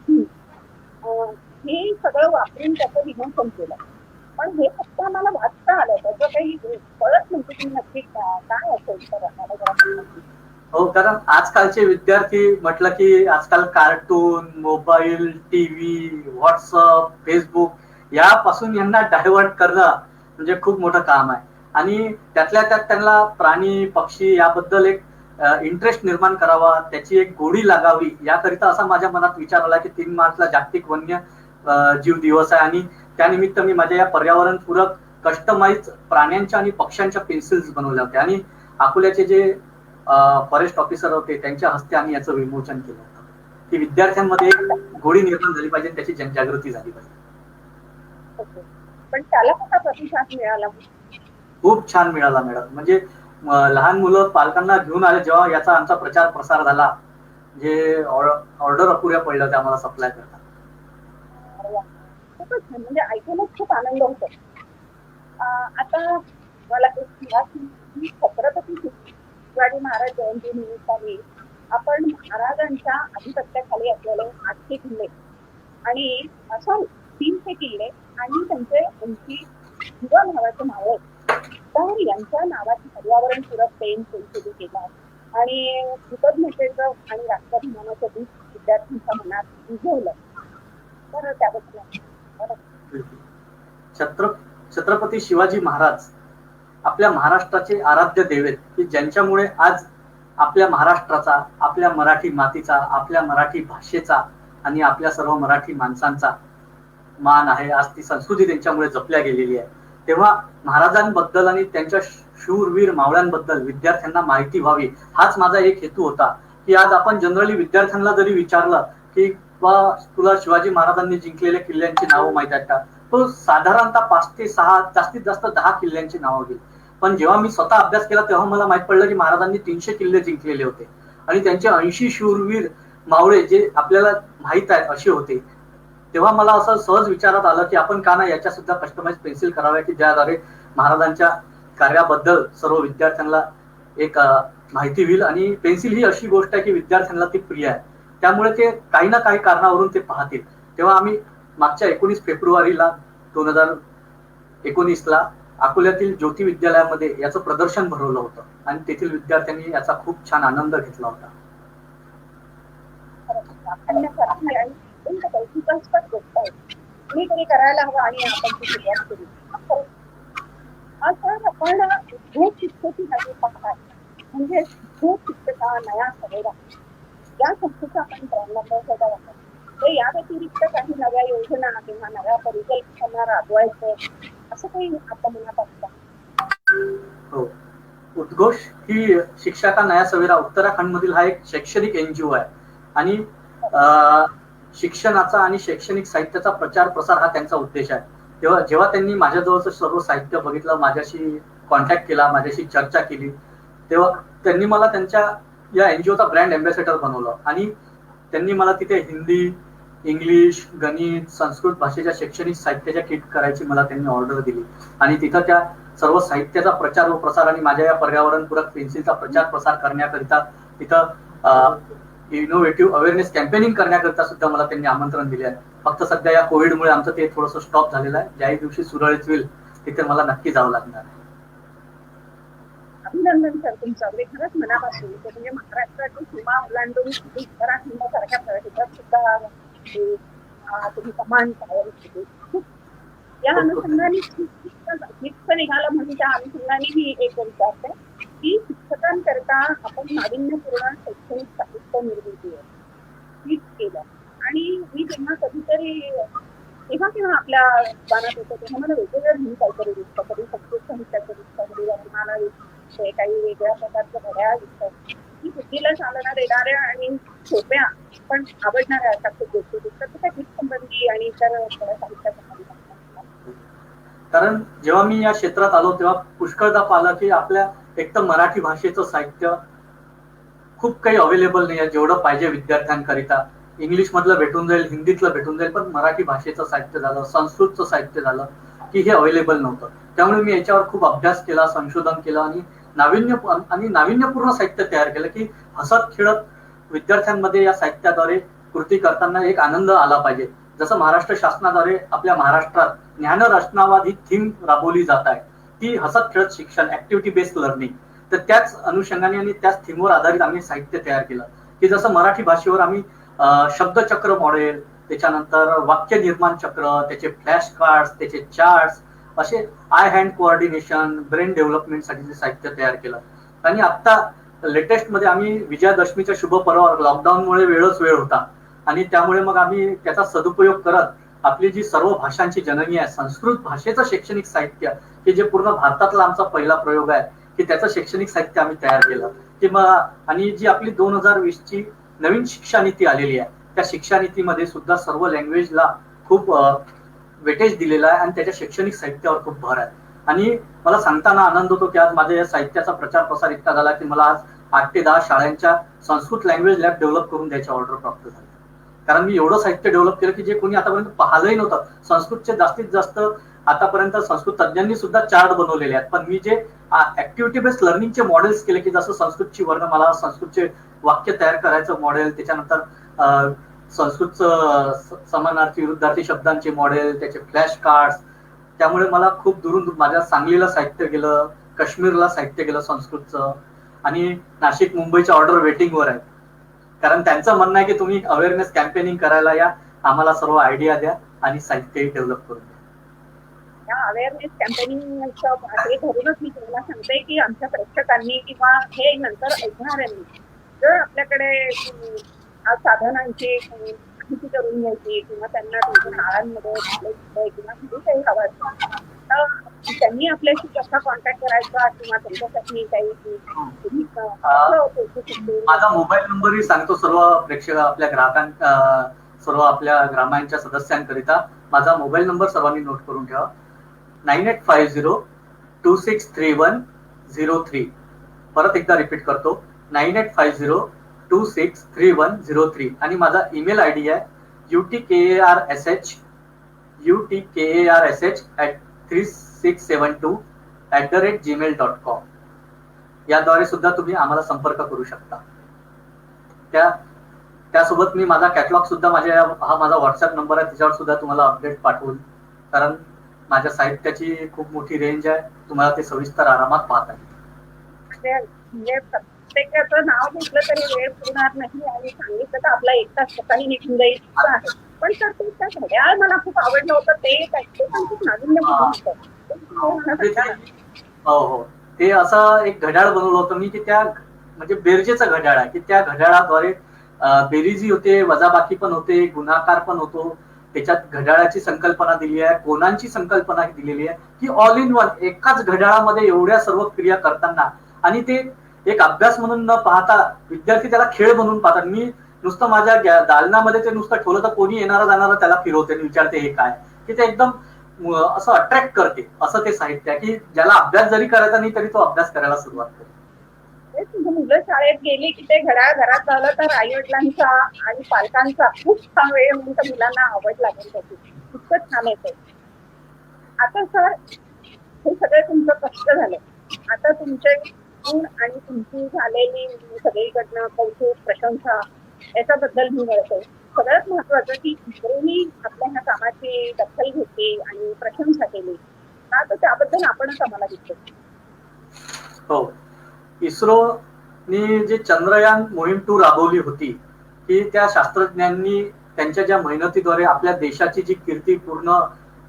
हे सगळं वापरून त्याचं विमोचन केलं. पण हे फक्त आम्हाला वाचता आलं, त्याचं काही कळत नव्हतं की नक्की काय असेल तर आम्हाला जरा. हो, कारण आजकालचे विद्यार्थी म्हटलं की आजकाल cartoon, mobile, TV, WhatsApp, Facebook यापासून यांना डायव्हर्ट करणं म्हणजे खूप मोठं काम आहे आणि त्यातल्या त्यात त्यांना प्राणी पक्षी याबद्दल एक इंटरेस्ट निर्माण करावा, त्याची एक गोडी लागावी याकरिता असा माझ्या मनात विचार आला की 3 मार्चला जागतिक वन्य जीव दिवस आहे आणि त्यानिमित्त मी माझ्या या पर्यावरणपूरक कस्टमाइज प्राण्यांच्या आणि पक्ष्यांच्या पेन्सिल्स बनवल्या होत्या आणि अकोल्याचे जे फॉरेस्ट ऑफिसर होते त्यांच्या हस्ते आम्ही याचं विमोचन केलं होतं की विद्यार्थ्यांमध्ये गोडी निर्माण झाली पाहिजे, त्याची जनजागृती झाली पाहिजे. पण त्याला कसा प्रतिसाद मिळाला? खूप छान मिळाला मॅडम. म्हणजे लहान मुलं पालकांना घेऊन आले जेव्हा याचा आमचा प्रचार प्रसार झाला, जे ऑर्डर अपुऱ्या पडल्या होत्या आम्हाला सप्लाय करता. खूपच छान, म्हणजे ऐकूनच खूप आनंद होतो. आता मला एक सांगा की छत्रपती शिवाजी महाराज जयंती निमित्ताने आपण महाराजांच्या आधिपत्याखाली असलेले 800 किल्ले आणि सॉरी 300 किल्ले आणि त्यांचे 80 युवा नावाचे नाव तर यांच्या नावाची पर्यावरणपूरक पेन सुरू केला आणि कृतज्ञतेचं आणि राष्ट्राभिमानाचं बीज विद्यार्थ्यांच्या मनात भिजवलं. तर त्याबद्दल छत्रपती शिवाजी महाराज आपल्या महाराष्ट्राचे आराध्य देवेत की ज्यांच्यामुळे आज आपल्या महाराष्ट्राचा, आपल्या मराठी मातीचा, आपल्या मराठी भाषेचा आणि आपल्या सर्व मराठी माणसांचा मान आहे. आज ती संस्कृती त्यांच्यामुळे जपल्या गेलेली आहे. तेव्हा महाराजांबद्दल आणि त्यांच्या शूरवीर मावळ्यांबद्दल विद्यार्थ्यांना माहिती व्हावी हाच माझा एक हेतू होता की आज आपण जनरली विद्यार्थ्यांना जरी विचारलं की तुला शिवाजी महाराजांनी जिंकलेल्या किल्ल्यांची नावं माहित आहेत का, तो साधारणतः 5 ते 6 जास्तीत जास्त 10 किल्ल्यांची नावं घेईल. पण जेव्हा मी स्वतः अभ्यास केला तेव्हा मला माहित पडलं की महाराजांनी 300 किल्ले जिंकलेले होते आणि त्यांचे 80 शूरवीर मावळे जे आपल्याला माहित आहेत असे होते. तेव्हा मला असं सहज विचारात आलं की आपण का नाही याच्या सुद्धा कस्टमाइज पेन्सिल कराव्या की ज्याद्वारे महाराजांच्या कार्याबद्दल सर्व विद्यार्थ्यांना एक माहिती होईल. आणि पेन्सिल ही अशी गोष्ट आहे की विद्यार्थ्यांना ती प्रिय आहे, त्यामुळे ते काही ना काही कारणावरून ते पाहतील. तेव्हा आम्ही मागच्या 19 फेब्रुवारीला 2019ला अकोल्यातील ज्योती विद्यालयामध्ये याचं प्रदर्शन भरवलं होतं आणि तेथील विद्यार्थ्यांनी याचा खूप छान आनंद घेतला होता. कोणीतरी करायला हवं आणि आपण ती सुरुवात केली. आता आपण खूप शिक्षकी नाही पाहतात, म्हणजे खूप शिक्षका नया सवेरा या संस्थेचा आपण प्रारंभ केला होता. तर या व्यतिरिक्त काही नव्या योजना किंवा नव्या परिकल्पना राबवायचं असं काही आता मनात असतं? हो, उद्घोष ही शिक्षा नया सवेरा उत्तराखंड मधील हा एक शैक्षणिक एनजीओ आहे आणि शिक्षणाचा आणि शैक्षणिक साहित्याचा प्रचार प्रसार हा त्यांचा उद्देश आहे. तेव्हा जेव्हा त्यांनी माझ्याजवळचं सर्व साहित्य बघितलं, माझ्याशी कॉन्टॅक्ट केला, माझ्याशी चर्चा केली, तेव्हा त्यांनी मला त्यांच्या या एनजीओचा ब्रँड अँबॅसेडर बनवलं आणि त्यांनी मला तिथे हिंदी, इंग्लिश, गणित, संस्कृत भाषेच्या शैक्षणिक साहित्याच्या किट करायची मला त्यांनी ऑर्डर दिली आणि तिथं त्या सर्व साहित्याचा प्रचार व प्रसार आणि माझ्या या पर्यावरणपूरक पेन्सिलचा प्रचार प्रसार करण्याकरिता तिथं इनोव्हेटिव्ह अवेअरनेस कॅम्पेनिंग करण्याकरिता सुद्धा मला त्यांनी आमंत्रण दिले आहे. फक्त सध्या या कोविडमुळे आमचं ते थोडंसं स्टॉप झालेलं आहे. ज्याही दिवशी सुरळीत होईल तिथे मला नक्की जावं लागणार आहे. अभिनंदन सर तुमचं, खरंच मनापासून. म्हणजे महाराष्ट्राची सीमा ओलांडून उत्तराखंड सारख्या प्रदेशात सुद्धा तुम्ही कमांड या अनुषंगाने शिक्षक निघालं म्हणून त्या अनुषंगाने ही एक विचारते की शिक्षकांकरता आपण नाविन्यपूर्ण शैक्षणिक साहित्य निर्मिती केलं. आणि मी जेव्हा कधीतरी तेव्हा आपल्या दुकानात होतं तेव्हा मला वेगवेगळ्या घेऊन काहीतरी दिसतं, कधी संस्कृत साहित्याचं दिसतं, कधी तुम्हाला काही वेगळ्या प्रकारचं घड्याळ दिसतं की बुद्धीला चालना देणाऱ्या आणि सोप्या पण आवडणाऱ्या अशा खूप गोष्टी दिसतात. त्या गीत संबंधी आणि इतर साहित्या संबंधी. कारण जेव्हा मी या क्षेत्रात आलो तेव्हा पुष्कळदा पाहिलं की आपल्या एक तर मराठी भाषेचं साहित्य खूप काही अवेलेबल नाही आहे जेवढं पाहिजे विद्यार्थ्यांकरिता. इंग्लिश मधलं भेटून जाईल, हिंदीतलं भेटून जाईल, पण मराठी भाषेचं साहित्य झालं, संस्कृतचं साहित्य झालं की हे अवेलेबल नव्हतं. त्यामुळे मी याच्यावर खूप अभ्यास केला, संशोधन केलं आणि नाविन्यपूर्ण साहित्य तयार केलं की हसत खेळत विद्यार्थ्यांमध्ये या साहित्याद्वारे कृती करताना एक आनंद आला पाहिजे. जसं महाराष्ट्र शासनाद्वारे आपल्या महाराष्ट्रात ज्ञान रचनावाद ही थीम राबवली जात आहे, ती हसत खेळत शिक्षण, ऍक्टिव्हिटी बेस्ड लर्निंग. तर त्याच अनुषंगाने आणि त्याच थीमवर आधारित आम्ही साहित्य तयार केलं की जसं मराठी भाषेवर आम्ही शब्दचक्र मॉडेल, त्याच्यानंतर वाक्य निर्माण चक्र, त्याचे फ्लॅश कार्ड्स, त्याचे चार्ट्स, असे आय हँड कोऑर्डिनेशन, ब्रेन डेव्हलपमेंटसाठी साहित्य तयार केलं. आणि आता लेटेस्ट मध्ये आम्ही विजयादशमीच्या शुभ पर्वावर लॉकडाऊनमुळे वेळच वेळ होता आणि त्यामुळे मग आम्ही त्याचा सदुपयोग करत आपली जी सर्व भाषांची जननी आहे संस्कृत भाषेचं शैक्षणिक साहित्य, की जे पूर्ण भारतातला आमचा पहिला प्रयोग आहे, की त्याचं शैक्षणिक साहित्य आम्ही तयार केलं. किंवा आणि जी आपली 2020 ची नवीन शिक्षा नीती आलेली आहे, त्या शिक्षा नीतीमध्ये सुद्धा सर्व लँग्वेजला खूप वेटेज दिलेला आहे आणि त्याच्या शैक्षणिक साहित्यावर खूप भर आहे. आणि मला सांगताना आनंद होतो की आज माझ्या या साहित्याचा प्रचार प्रसार इतका झाला की मला आज 8 ते 10 शाळांच्या संस्कृत लँग्वेज लॅब डेव्हलप करून द्यायची ऑर्डर प्राप्त झाली. कारण मी एवढं साहित्य डेव्हलप केलं की जे कोणी आतापर्यंत पाहिलंही नव्हतं. संस्कृतचे जास्तीत जास्त आतापर्यंत संस्कृत तज्ञांनी सुद्धा चार्ट बनवलेले आहेत, पण मी जे ऍक्टिव्हिटी बेस्ड लर्निंगचे मॉडेल्स केले की जसं संस्कृतची वर्णमाला, संस्कृतचे वाक्य तयार करायचं मॉडेल, त्याच्यानंतर संस्कृतचं समानार्थी विरुद्धार्थी शब्दांचे मॉडेल, त्याचे फ्लॅश कार्ड्स. त्यामुळे मला खूप दुरून माझ्या सांगलीला साहित्य गेलं, काश्मीरला साहित्य गेलं संस्कृतचं, आणि नाशिक मुंबईच्या ऑर्डर वेटिंगवर आहे. कारण त्यांचं म्हणणं आहे की तुम्ही अवेअरनेस कॅम्पेनिंग करायला या, आम्हाला सर्व आयडिया द्या आणि साहित्य डेव्हलप करून द्या. या अवेअरनेस कॅम्पेनिंगचं हे धरूनच मी तुम्हाला सांगते की आमच्या प्रेक्षकांनी किंवा हे नंतर ऐकणाऱ्यांनी जर आपल्याकडे साधनांची माहिती करून घ्यायची किंवा त्यांना तुमच्या शाळांमध्ये किंवा काही हवं असतं तर त्यांनी आपल्याशी कसा कॉन्टॅक्ट करायचा किंवा त्यांच्यासाठी काही माझा मोबाईल नंबरही सांगतो सर्व प्रेक्षक आपल्या सर्व आपल्या ग्रामांच्या सदस्यांकरिता. माझा मोबाईल नंबर सर्वांनी नोट करून ठेवा. 9850263103. परत एकदा रिपीट करतो, 9850263103. आणि माझा ईमेल आयडी आहे utkarsh@3672@gmail.com. याद्वारे सुद्धा तुम्ही आम्हाला संपर्क करू शकता. त्यासोबत मी माझा कॅटलॉग सुद्धा हा माझा व्हॉट्सअप नंबर आहे, त्याच्यावर सुद्धा तुम्हाला अपडेट पाठवून. कारण माझ्या साहित्याची खूप मोठी रेंज आहे, तुम्हाला ते सविस्तर आरामात पाहता येईल. म्हणजे प्रत्येकाचं नाव घेतलं तरी वेळ पुरणार नाही आणि सांगितलं तर आपला एक तास स्वतःही निघून जाईल आहे. पण सर ते त्या घड्याळ मला खूप आवडलं होतं, ते पण खूप नाविन्य होतं. हो, ते असं एक घड्याळ बनवलं होतं मी की त्या म्हणजे बेरजेचं घड्याळ आहे की त्या घड्याळाद्वारे बेरीजी होते, वजाबाकी पण होते, गुणाकार पण होतो. त्याच्यात घड्याळाची संकल्पना दिली आहे, कोणांची संकल्पना दिलेली आहे की ऑल इन वन एकाच घड्याळामध्ये एवढ्या सर्व क्रिया करताना. आणि ते एक अभ्यास म्हणून न पाहता विद्यार्थी त्याला खेळ म्हणून पाहतात. मी नुसतं माझ्या दालनामध्ये ते नुसतं ठेवलं तर कोणी येणारा जाणारा त्याला फिरवते आणि विचारते हे काय, की ते एकदम असं अट्रॅक्ट करते. असं ते साहित्य आहे की ज्याला अभ्यास जरी करायचा नाही तरी तो अभ्यास करायला सुरुवात करतो. मुलं शाळेत गेली की ते घड्याळ घरात झालं तर आई वडिलांचा आणि पालकांचा खूप छान वेळ म्हणून तर मुलांना आवड लागेल त्याची. खूपच छान येते. आता सर हे सगळं तुमचं कष्ट झालं, आता तुमचे गुण आणि तुमची झालेली सगळीकडनं कौतुक प्रशंसा याच्याबद्दल मी म्हणते. सगळ्यात महत्वाचं की इस्रोनी आपल्या ह्या कामाची दखल घेतली आणि प्रशंसा केली ना, तर त्याबद्दल आपणच आम्हाला दिसतो. हो, इस्रोनी जे चंद्रयान मोहीम 2 राबवली होती की त्या शास्त्रज्ञांनी त्यांच्या ज्या मेहनतीद्वारे आपल्या देशाची जी कीर्ती पूर्ण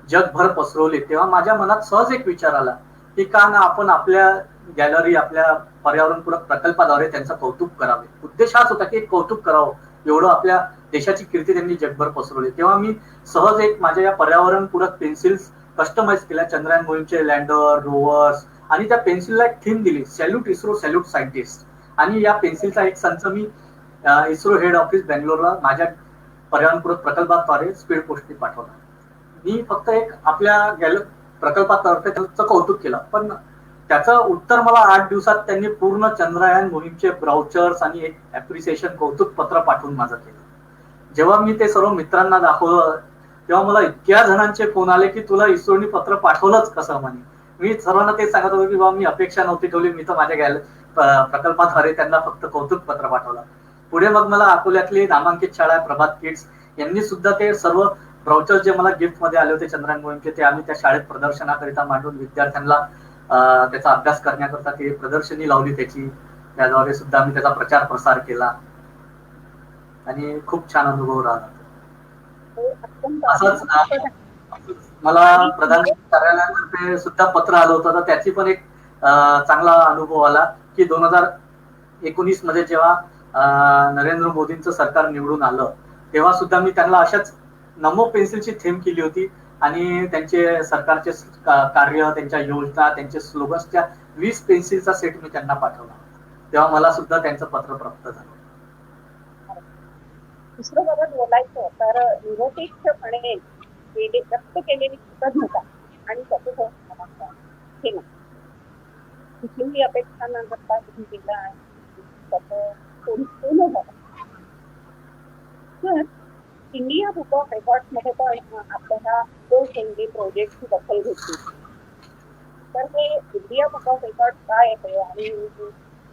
जगभर पसरवली, तेव्हा माझ्या मनात सहज एक विचार आला की का ना आपण आपल्या गॅलरी, आपल्या पर्यावरणपूरक प्रकल्पाद्वारे त्यांचं कौतुक करावे. उद्देश हाच होता की एक कौतुक करावं, एवढं आपल्या देशाची कीर्ती त्यांनी जगभर पसरवली. तेव्हा मी सहज एक माझ्या या पर्यावरणपूरक पेन्सिल्स कस्टमाइज केल्या, चंद्रयान मोहीमचे लँडर, रोवर्स, आणि त्या पेन्सिलला एक थीम दिली, सॅल्यूट इस्रो, सॅल्यूट सायंटिस्ट. आणि या पेन्सिलचा एक संच मी इस्रो हेड ऑफिस बेंगलोरला माझ्या पर्यावरणपूरक प्रकल्पाद्वारे स्पीड पोस्टने पाठवला. मी फक्त एक आपल्या प्रकल्पातर्फे त्याचं कौतुक केलं, पण त्याचं उत्तर मला 8 दिवसात त्यांनी पूर्ण चंद्रयान मोहीमचे ब्राउचर्स आणि एक ऍप्रिसिएशन कौतुक पत्र पाठवून माझं केलं. जेव्हा मी ते सर्व मित्रांना दाखवलं तेव्हा मला इतक्या जणांचे फोन आले की तुला इस्रोनी पत्र पाठवलंच कसं म्हणे. मी सर्वांना तेच सांगत होतो की बाबा मी अपेक्षा नव्हती ठेवली, मी तर माझ्या प्रकल्पाद्वारे त्यांना फक्त कौतुक पत्र पाठवलं. पुढे मग मला अकोल्यातली नामांकित शाळा प्रभात किड्स यांनी सुद्धा ते सर्व ब्राउचर्स जे मला गिफ्ट मध्ये आले होते चंद्रयान मोहीमचे, ते आम्ही त्या शाळेत प्रदर्शनाकरिता मांडून विद्यार्थ्यांना त्याचा अभ्यास करण्याकरता ते प्रदर्शनी लावली त्याची. त्याद्वारे सुद्धा आम्ही त्याचा प्रचार प्रसार केला आणि खूप छान अनुभव राहिला. असंच मला प्रधानमंत्री कार्यालयातर्फे सुद्धा पत्र आलं होतं, तर त्याची पण एक चांगला अनुभव आला की 2019 मध्ये जेव्हा नरेंद्र मोदींचं सरकार निवडून आलं तेव्हा सुद्धा मी त्यांना अशाच नमो पेन्सिलची थीम केली होती आणि त्यांचे सरकारचे कार्य, त्यांच्या योजना, त्यांचे स्लोगन्सच्या 20 पेन्सिलचा सेट मी त्यांना पाठवला. तेव्हा मला सुद्धा त्यांचं पत्र प्राप्त झालं. दुसरं बाबत बोलायचं तर निरपेक्षपणे व्यक्त केलेली कृतज्ञता आणि त्याचे हे ना कुठलीही अपेक्षा न करता तुम्ही केलं आहे त्याचं पूर्ण झालं. तर इंडिया बुक ऑफ रेकॉर्ड मध्ये पण आपल्याला गो फ्रेंडली प्रोजेक्टची दखल घेतली. तर हे इंडिया बुक ऑफ रेकॉर्ड काय आहे आणि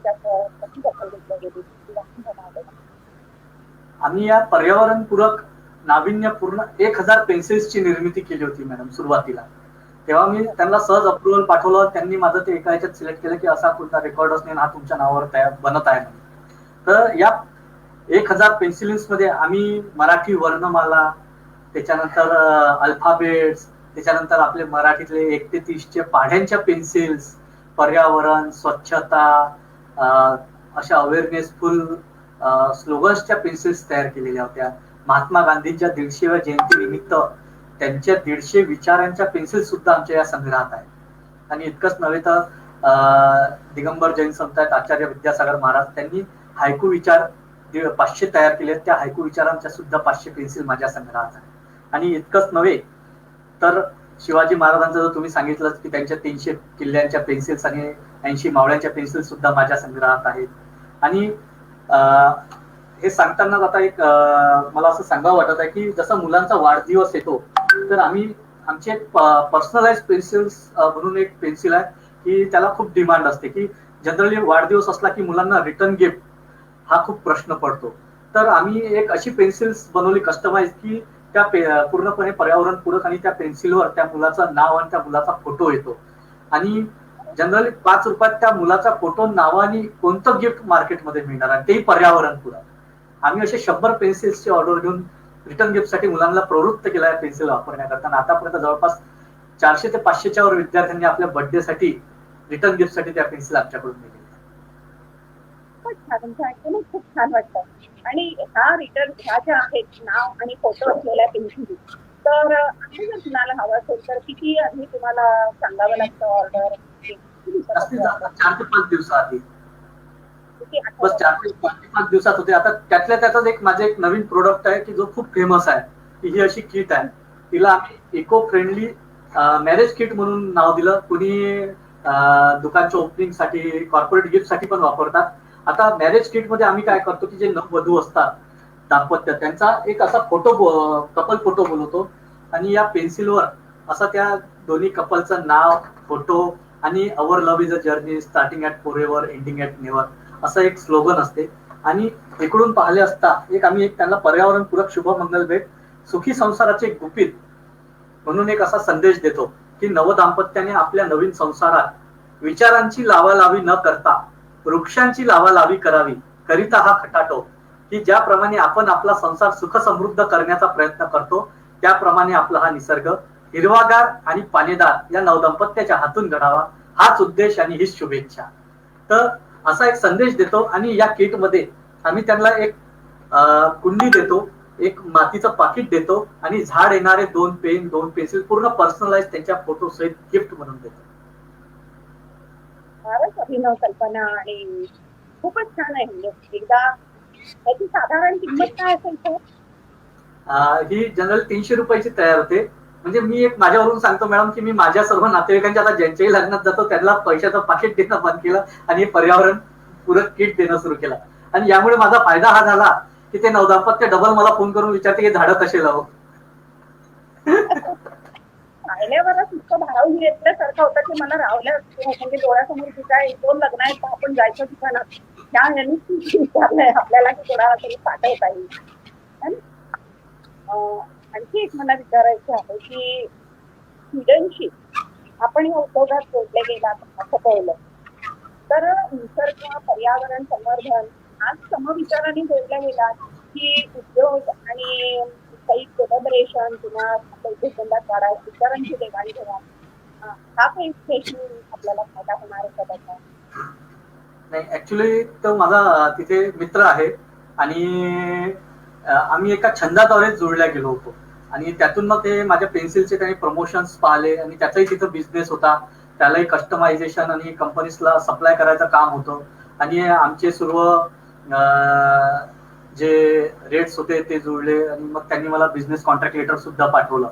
त्यात कशी दखल घेतली गेली? आम्ही या पर्यावरणपूरक नाविन्यपूर्ण 1000 पेन्सिल्सची निर्मिती केली होती मॅडम सुरुवातीला. तेव्हा मी त्यांना सहज अप्रुव्हल पाठवलं. त्यांनी माझं ते एका ह्याच्यात सिलेक्ट केलं की असा कोणता रेकॉर्डच नाही, हा तुमच्या नावावर बनत आहे. तर या 1000 पेन्सिल्स मध्ये आम्ही मराठी वर्णमाला, त्याच्यानंतर अल्फाबेट्स, त्याच्यानंतर आपले मराठीतले 1 ते 30चे पाढ्यांच्या पेन्सिल्स, पर्यावरण, स्वच्छता, अशा अवेअरनेसफुल स्लोगन्सच्या पेन्सिल्स तयार केलेल्या होत्या. महात्मा गांधींच्या 150व्या जयंती निमित्त त्यांच्या 150 विचारांच्या पेन्सिल सुद्धा आमच्या या संग्रहात आहेत. आणि इतकंच नव्हे तर दिगंबर जैन संत आहेत आचार्य विद्यासागर महाराज, त्यांनी हायकू विचार 500 तयार केले. त्या हायकू विचारांच्या सुद्धा 500 पेन्सिल माझ्या संग्रहात आहेत. आणि इतकंच नव्हे तर शिवाजी महाराजांचं जर तुम्ही सांगितलं की त्यांच्या 300 किल्ल्यांच्या पेन्सिल्स आणि 80 मावळ्यांच्या पेन्सिल सुद्धा माझ्या संग्रहात आहेत. आणि हे सांगताना आता एक मला असं सांगावं वाटत आहे की जसं मुलांचा वाढदिवस येतो तर आम्ही आमचे पर्सनलाइज पेन्सिल्स म्हणून एक पेन्सिल आहे की त्याला खूप डिमांड असते की जनरली वाढदिवस असला की मुलांना रिटर्न गिफ्ट हा खूप प्रश्न पडतो. तर आम्ही एक अशी पेन्सिल्स बनवली कस्टमाइज की त्या पूर्णपणे पर्यावरणपूरक आणि त्या पेन्सिलवर त्या मुलाचं नाव आणि त्या मुलाचा फोटो येतो. आणि जनरली 5 रुपयात त्या मुलाचा फोटो नावाने कोणतं गिफ्ट मार्केटमध्ये मिळणार आहे तेही पर्यावरणपूरक. आम्ही असे 100 पेन्सिल्सची ऑर्डर घेऊन रिटर्न गिफ्टसाठी मुलांना प्रवृत्त केला आहे पेन्सिल वापरण्याकरता. आतापर्यंत जवळपास 400 ते 500च्या वर विद्यार्थ्यांनी आपल्या बर्थडेसाठी रिटर्न गिफ्टसाठी त्या पेन्सिल आमच्याकडून दिलेल्या. खूप छान वाटतं. आणि हा रिटर्न ह्या ज्या आहेत नाव आणि फोटो असलेल्या पेन्सिल, तर आम्ही जर तुम्हाला हवं असेल तर किती आधी तुम्हाला सांगावं लागतं ऑर्डर? 4 ते 5 दिवसाआधी. बस 4 ते 5 दिवसात होते. आता त्यातल्या त्यातच माझं एक नवीन प्रोडक्ट आहे की जो खूप फेमस आहे की ही अशी किट आहे. तिला आम्ही इको फ्रेंडली मॅरेज किट म्हणून नाव दिलं. कुणी दुकानच्या ओपनिंग साठी, कॉर्पोरेट गिफ्ट साठी पण वापरतात. आता मॅरेज किट मध्ये आम्ही काय करतो की जे नववधू असतात दाम्पत्य, त्यांचा एक असा फोटो, कपल फोटो बोलवतो आणि या पेन्सिलवर असं त्या दोन्ही कपलचं नाव, फोटो आणि our love is a journey, starting at forever, ending at never असं एक स्लोगन असते. आणि इकडून पाहिले असता आम्ही त्यांना पर्यावरणपूरक शुभमंगल भेट, सुखी संसाराचे गुपित म्हणून एक असा संदेश देतो की नवदाम्पत्याने आपल्या नवीन संसारात विचारांची लावालावी न करता वृक्षांची लावालावी करावी, करिता हा खटाटो. की ज्याप्रमाणे आपण आपला संसार सुख समृद्ध करण्याचा प्रयत्न करतो त्याप्रमाणे आपला हा निसर्ग हिरवागार आणि पाणीदार या नवदंपत्याच्या हातून घडावा, हाच उद्देश आणि हीच शुभेच्छा. तर असा एक संदेश देतो. आणि या किट मध्ये आम्ही त्यांना एक कुंडी देतो, एक मातीचं पाकिट देतो आणि झाड येणारे 2 पेन, 2 पेन्सिल पूर्ण पर्सनलाइज त्यांच्या फोटो सहित गिफ्ट म्हणून देतो. फारच अभिनव कल्पना आणि खूपच छान आहे. म्हणजे एकदा त्याची साधारण किंमत काय असेल? ही जनरल 300 रुपयाची तयार होते. म्हणजे मी एक माझ्यावरून सांगतो मॅडम की मी माझ्या सर्व नातेवाईकांच्या आता ज्यांच्याही लग्नात जातो त्यांना पैशाचं पाकिट देणं बंद केलं आणि पर्यावरण पूरक किट देणं सुरू केलं. आणि यामुळे माझा फायदा हा झाला की ते नवदाम्पत्य डबल मला फोन करून विचारते की झाडं कसे लावू. पाहिल्यावरच इतकं भारावून घेतल्यासारखं होतं की मला रावल्या म्हणजे डोळ्यासमोर तुझ्या 1-2 लग्न आहेत तर आपण जायचं ठिकाणात त्या यांनी विचारलंय आपल्याला की कोणाला तरी पाठवता येईल. आणखी एक मला विचारायचं आहे की स्टुडंटशिप आपण या उद्योगात जोडले गेला असं कळलं तर निसर्ग, पर्यावरण संवर्धन आज समविचाराने जोडल्या गेला की उद्योग आणि काही कोलॅबोरेशन किंवा उद्योगधंद्यात वाढा, विचारांची देवाणघेवाण हा काही आपल्याला फायदा होणार आहे का त्याचा? नाही, ऍक्च्युली तो माझा तिथे मित्र आहे आणि आम्ही एका छंदाद्वारे जोडल्या गेलो होतो. आणि त्यातून मग ते माझ्या पेन्सिलचे काही प्रमोशन्स पाहिले आणि त्याचाही तिथं बिझनेस होता. त्यालाही कस्टमायझेशन आणि कंपनीजला सप्लाय करायचं काम होतं आणि आमचे सर्व जे रेट्स होते ते जुळले आणि मग त्यांनी मला बिझनेस कॉन्ट्रॅक्ट लेटर सुद्धा पाठवलं.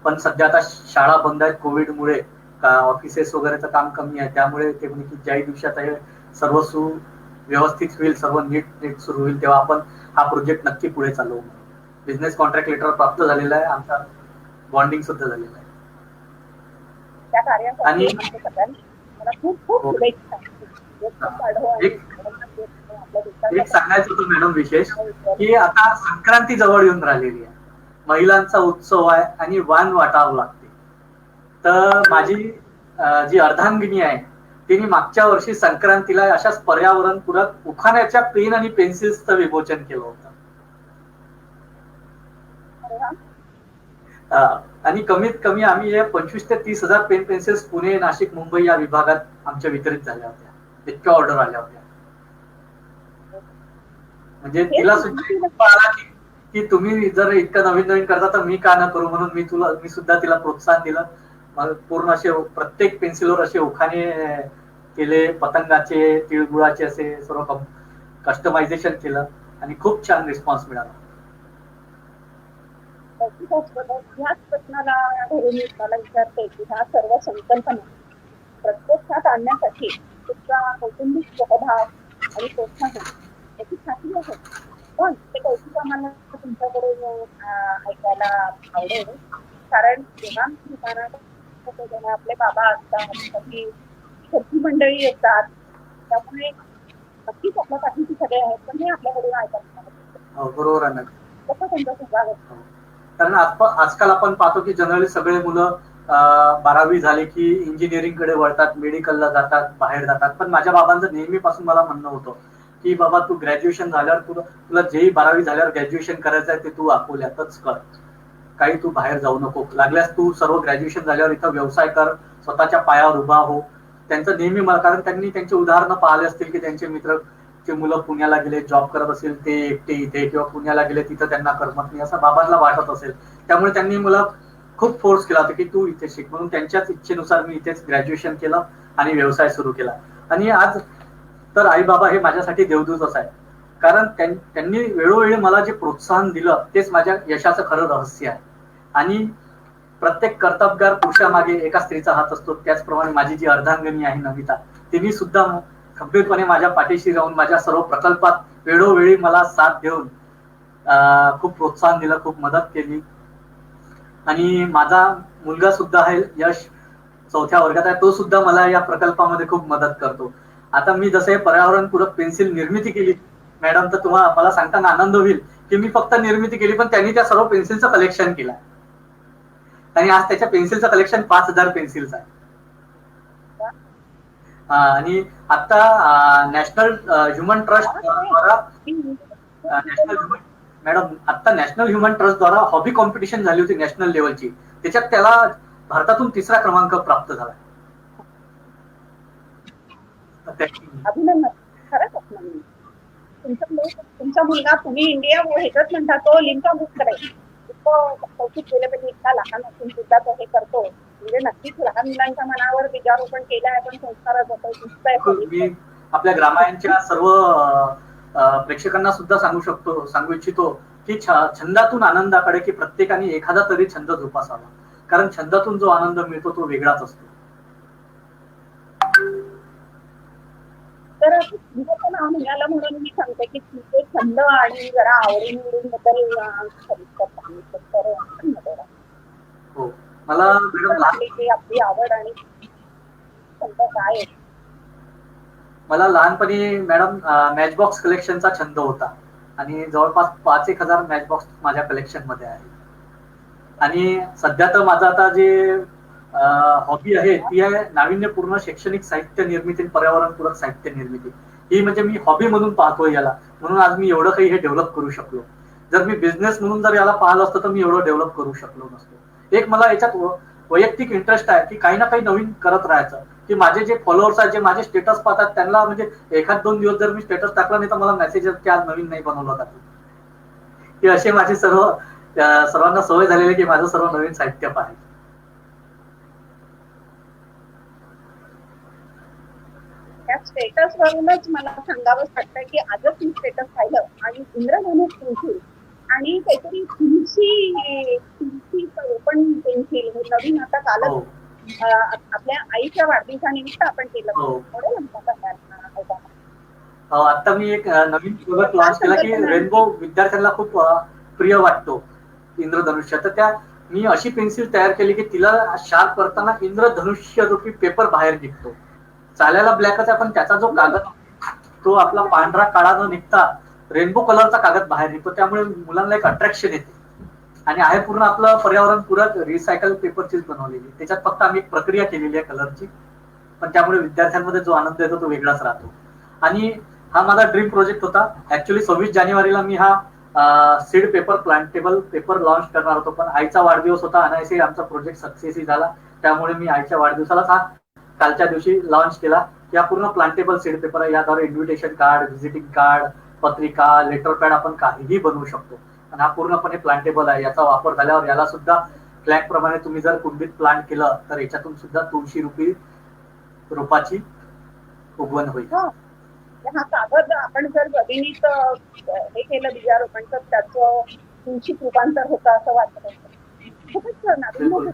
पण सध्या आता शाळा बंद आहेत कोविडमुळे, ऑफिसेस वगैरेचं काम कमी आहे, त्यामुळे ते म्हणजे की ज्याही दिवशी आता हे सर्व व्यवस्थित होईल, सर्व नीट नीट सुरू होईल, तेव्हा आपण हा प्रोजेक्ट नक्की पुढे चालवू. बिझनेस कॉन्ट्रॅक्ट लेटर प्राप्त झालेला आहे, आमचा बॉन्डिंग सुद्धा झालेला आहे. त्या कार्यासाठी आणि आमच्या सगळ्यांनी मला खूप खूप हो. शुभेच्छा. एक सांगायचं होतं मॅडम विशेष, की आता संक्रांती जवळ येऊन राहिलेली आहे, महिलांचा उत्सव आहे आणि वाण वाटावं लागते. तर माझी जी अर्धांगिनी आहे तिने मागच्या वर्षी संक्रांतीला अशाच पर्यावरणपूरक उखाण्याच्या पेन आणि पेन्सिल्सचं विमोचन केलं होतं. आणि कमीत कमी आम्ही हे 25,000 ते 30,000 पेन पेन्सिल्स पुणे, नाशिक, मुंबई या विभागात आमच्या वितरित झाल्या होत्या. इतक्या ऑर्डर आल्या होत्या. म्हणजे तिला सुद्धा आला की तुम्ही जर इतकं नवीन नवीन करता तर मी का न करू, म्हणून मी सुद्धा तिला प्रोत्साहन दिलं. मग पूर्ण असे प्रत्येक पेन्सिलवर असे उखाणे केले, पतंगाचे, तिळगुळाचे असे सर्व कस्टमायझेशन केलं आणि खूप छान रिस्पॉन्स मिळाला. ह्याच प्रश्नाला धरून मी मला विचारते की ह्या सर्व संकल्पना प्रत्यक्षात आणण्यासाठी तुमचा कौटुंबिक सहभाग आणि प्रोत्साहन याची खात्री आहे. पण ते कौतुक आम्हाला तुमच्याकडून ऐकायला आवडेल, कारण जेव्हा दुकानात आपले बाबा असतात, घरची मंडळी येतात, त्यामुळे नक्कीच आपल्या पाठीशी सगळे आहेत, पण हे आपल्याकडून ऐकायला बरोबर आहे. कसं त्यांचा सहभाग असतो. कारण आजकाल आपण पाहतो की जनरली सगळे मुलं 12वी झाले की इंजिनिअरिंग कडे वळतात, मेडिकलला जातात, बाहेर जातात. पण माझ्या बाबांचं नेहमीपासून मला म्हणणं होतं की बाबा तू ग्रॅज्युएशन झाल्यावर तुला जेही 12वी झाल्यावर ग्रॅज्युएशन करायचं आहे ते तू अकोल्यातच कर, काही तू बाहेर जाऊ नको, लागल्यास तू सर्व ग्रॅज्युएशन झाल्यावर इथं व्यवसाय कर, स्वतःच्या पायावर उभा हो. त्यांचं नेहमी कारण त्यांनी त्यांचे उदाहरणं पाहिले असतील की त्यांचे मित्र ते मुलं पुण्याला गेले, जॉब करत असेल, ते एकटे इथे, किंवा पुण्याला गेले तिथं त्यांना करमत नाही असं बाबांना वाटत असेल. त्यामुळे त्यांनी मला खूप फोर्स केला होता की तू इथे शिक, म्हणून त्यांच्याच इच्छेनुसार मी इथेच ग्रॅज्युएशन केलं आणि व्यवसाय सुरू केला. आणि आज तर आई बाबा हे माझ्यासाठी देवदूतच आहे, कारण त्यांनी वेळोवेळी मला जे प्रोत्साहन दिलं तेच माझ्या यशाचं खरं रहस्य आहे. आणि प्रत्येक कर्तबगार पुरुषामागे एका स्त्रीचा हात असतो, त्याचप्रमाणे माझी जी अर्धांगिनी आहे नमिता, तिने सुद्धा खंबीरपणे माझ्या पाठीशी राहून माझ्या सर्व प्रकल्पात वेळोवेळी मला साथ देऊन खूप प्रोत्साहन दिलं, खूप मदत केली. आणि माझा मुलगा सुद्धा आहे, यश 4थ्या वर्गात आहे, तो सुद्धा मला या प्रकल्पामध्ये खूप मदत करतो. आता मी जसं हे पर्यावरणपूरक पेन्सिल निर्मिती केली मॅडम, तर तुम्हाला मला सांगताना आनंद होईल की मी फक्त निर्मिती केली, पण त्यांनी त्या सर्व पेन्सिलचं कलेक्शन केलं आणि आज त्याच्या पेन्सिलचं कलेक्शन 5,000 पेन्सिल्स आहे. आणि आता नॅशनल ह्युमन ट्रस्ट द्वारा मॅडम आता नॅशनल ह्युमन ट्रस्ट द्वारा हॉबी कॉम्पिटिशन झाली होती नॅशनल लेवलची, त्याच्यात त्याला भारतातून 3रा क्रमांक प्राप्त झाला. अभिनंदन. खरंच तुमचा मुलगा, तुम्ही इंडिया ह्याच्यात म्हणता, तो लिंका बुक करायची कौतुक केलं पाहिजे. इतका लहान असून सुद्धा तो हे करतो, म्हणजे नक्कीच लहान मुलांच्या मनावर बीजारोपण केलं आहे, पण संस्कारात मी आपल्या ग्रामायणच्या सर्व प्रेक्षकांना सुद्धा सांगू इच्छितो की छंदातून आनंदाकडे, की प्रत्येकाने एखादा तरी छंद जोपासावा, कारण छंदातून जो आनंद मिळतो तो वेगळाच असतो. तर नाव मिळालं म्हणून मी सांगते की तुमचे छंद आणि जरा आवडीनिवडून बद्दल हो, मला आपली आवड आणि छंद काय. मला लहानपणी मॅडम मॅचबॉक्स कलेक्शनचा छंद होता आणि जवळपास 5,000 मॅचबॉक्स माझ्या कलेक्शन मध्ये आहे. आणि सध्या तर माझं आता जे हॉबी आहे ती आहे नाविन्यपूर्ण शैक्षणिक साहित्य निर्मिती, पर्यावरणपूरक साहित्य निर्मिती. ही म्हणजे मी हॉबी म्हणून पाहतोय याला, म्हणून आज मी एवढं काही हे डेव्हलप करू शकलो. जर मी बिझनेस म्हणून जर याला पाहिलं असतं तर मी एवढं डेव्हलप करू शकलो नसतो. एक मला याच्यात वैयक्तिक इंटरेस्ट आहे की काही ना काही नवीन करत राहायचं, की माझे जे फॉलोअर्स आहेत, जे माझे स्टेटस पाहतात, त्यांना म्हणजे 1-2 दिवस जर मी स्टेटस टाकला नाही तर मला मेसेज की आज नवीन नाही बनवलं का, की असे माझे सर्व सर्वांना सवय झालेली की माझं सर्व नवीन साहित्य पाहायचं. त्या स्टेटस वरूनच मला सांगावंच वाटतं की आजच मी स्टेटस पाहिलं आणि इंद्रधनुष पेन्सिल आणि काहीतरी तुळशी ओपन पेन्सिल हे नवीन आता कालच हो आपल्या आईच्या वाढदिवसानिमित्त आपण केलं. हो. थोडं म्हणतात आता मी एक नवीन प्रोडक्ट लॉन्च केला की संकल्पना आहे. रेनबो विद्यार्थ्यांना खूप प्रिय वाटतो इंद्रधनुष्य. तर त्या मी अशी पेन्सिल तयार केली की तिला शार्प करताना इंद्रधनुष्य रूपी पेपर बाहेर निघतो. चालायला ब्लॅकच आहे पण त्याचा जो कागद तो आपला पांढरा काळा न निघता रेनबो कलरचा कागद बाहेर निघतो. त्यामुळे मुलांना एक अट्रॅक्शन येते आणि आहे पूर्ण आपलं पर्यावरण पूरक रिसायकल पेपरचीच बनवलेली. त्याच्यात फक्त आम्ही एक प्रक्रिया केलेली आहे कलरची, पण त्यामुळे विद्यार्थ्यांमध्ये जो आनंद येतो तो वेगळाच राहतो. आणि हा माझा ड्रीम प्रोजेक्ट होता. ऍक्च्युली 26 जानेवारीला मी हा seed paper plantable paper launch करणार होतो, पण आईचा वाढदिवस होता आणि आमचा प्रोजेक्ट सक्सेसही झाला. त्यामुळे मी आईच्या वाढदिवसालाच हा कालच्या दिवशी लॉन्च केला. या पूर्ण प्लांटेबल सीड पेपर आहे. याद्वारे इन्व्हिटेशन कार्ड, व्हिजिटिंग कार्ड, पत्रिका, लेटर पॅड आपण काहीही बनवू शकतो. आणि हा पूर्णपणे प्लांटेबल आहे. याचा वापर झाल्यावर याला सुद्धा फ्लॅग प्रमाणे तुम्ही जर कुंडीत प्लांट केलं तर याच्यातून सुद्धा 200 रोपाची उगवण होईल. हा कागद आपण जर जमिनीत हे केलं बीजारोपण तर त्याचं तुळशीत रूपांतर होतं असं वाटत असतं. खूपच नाविन्य.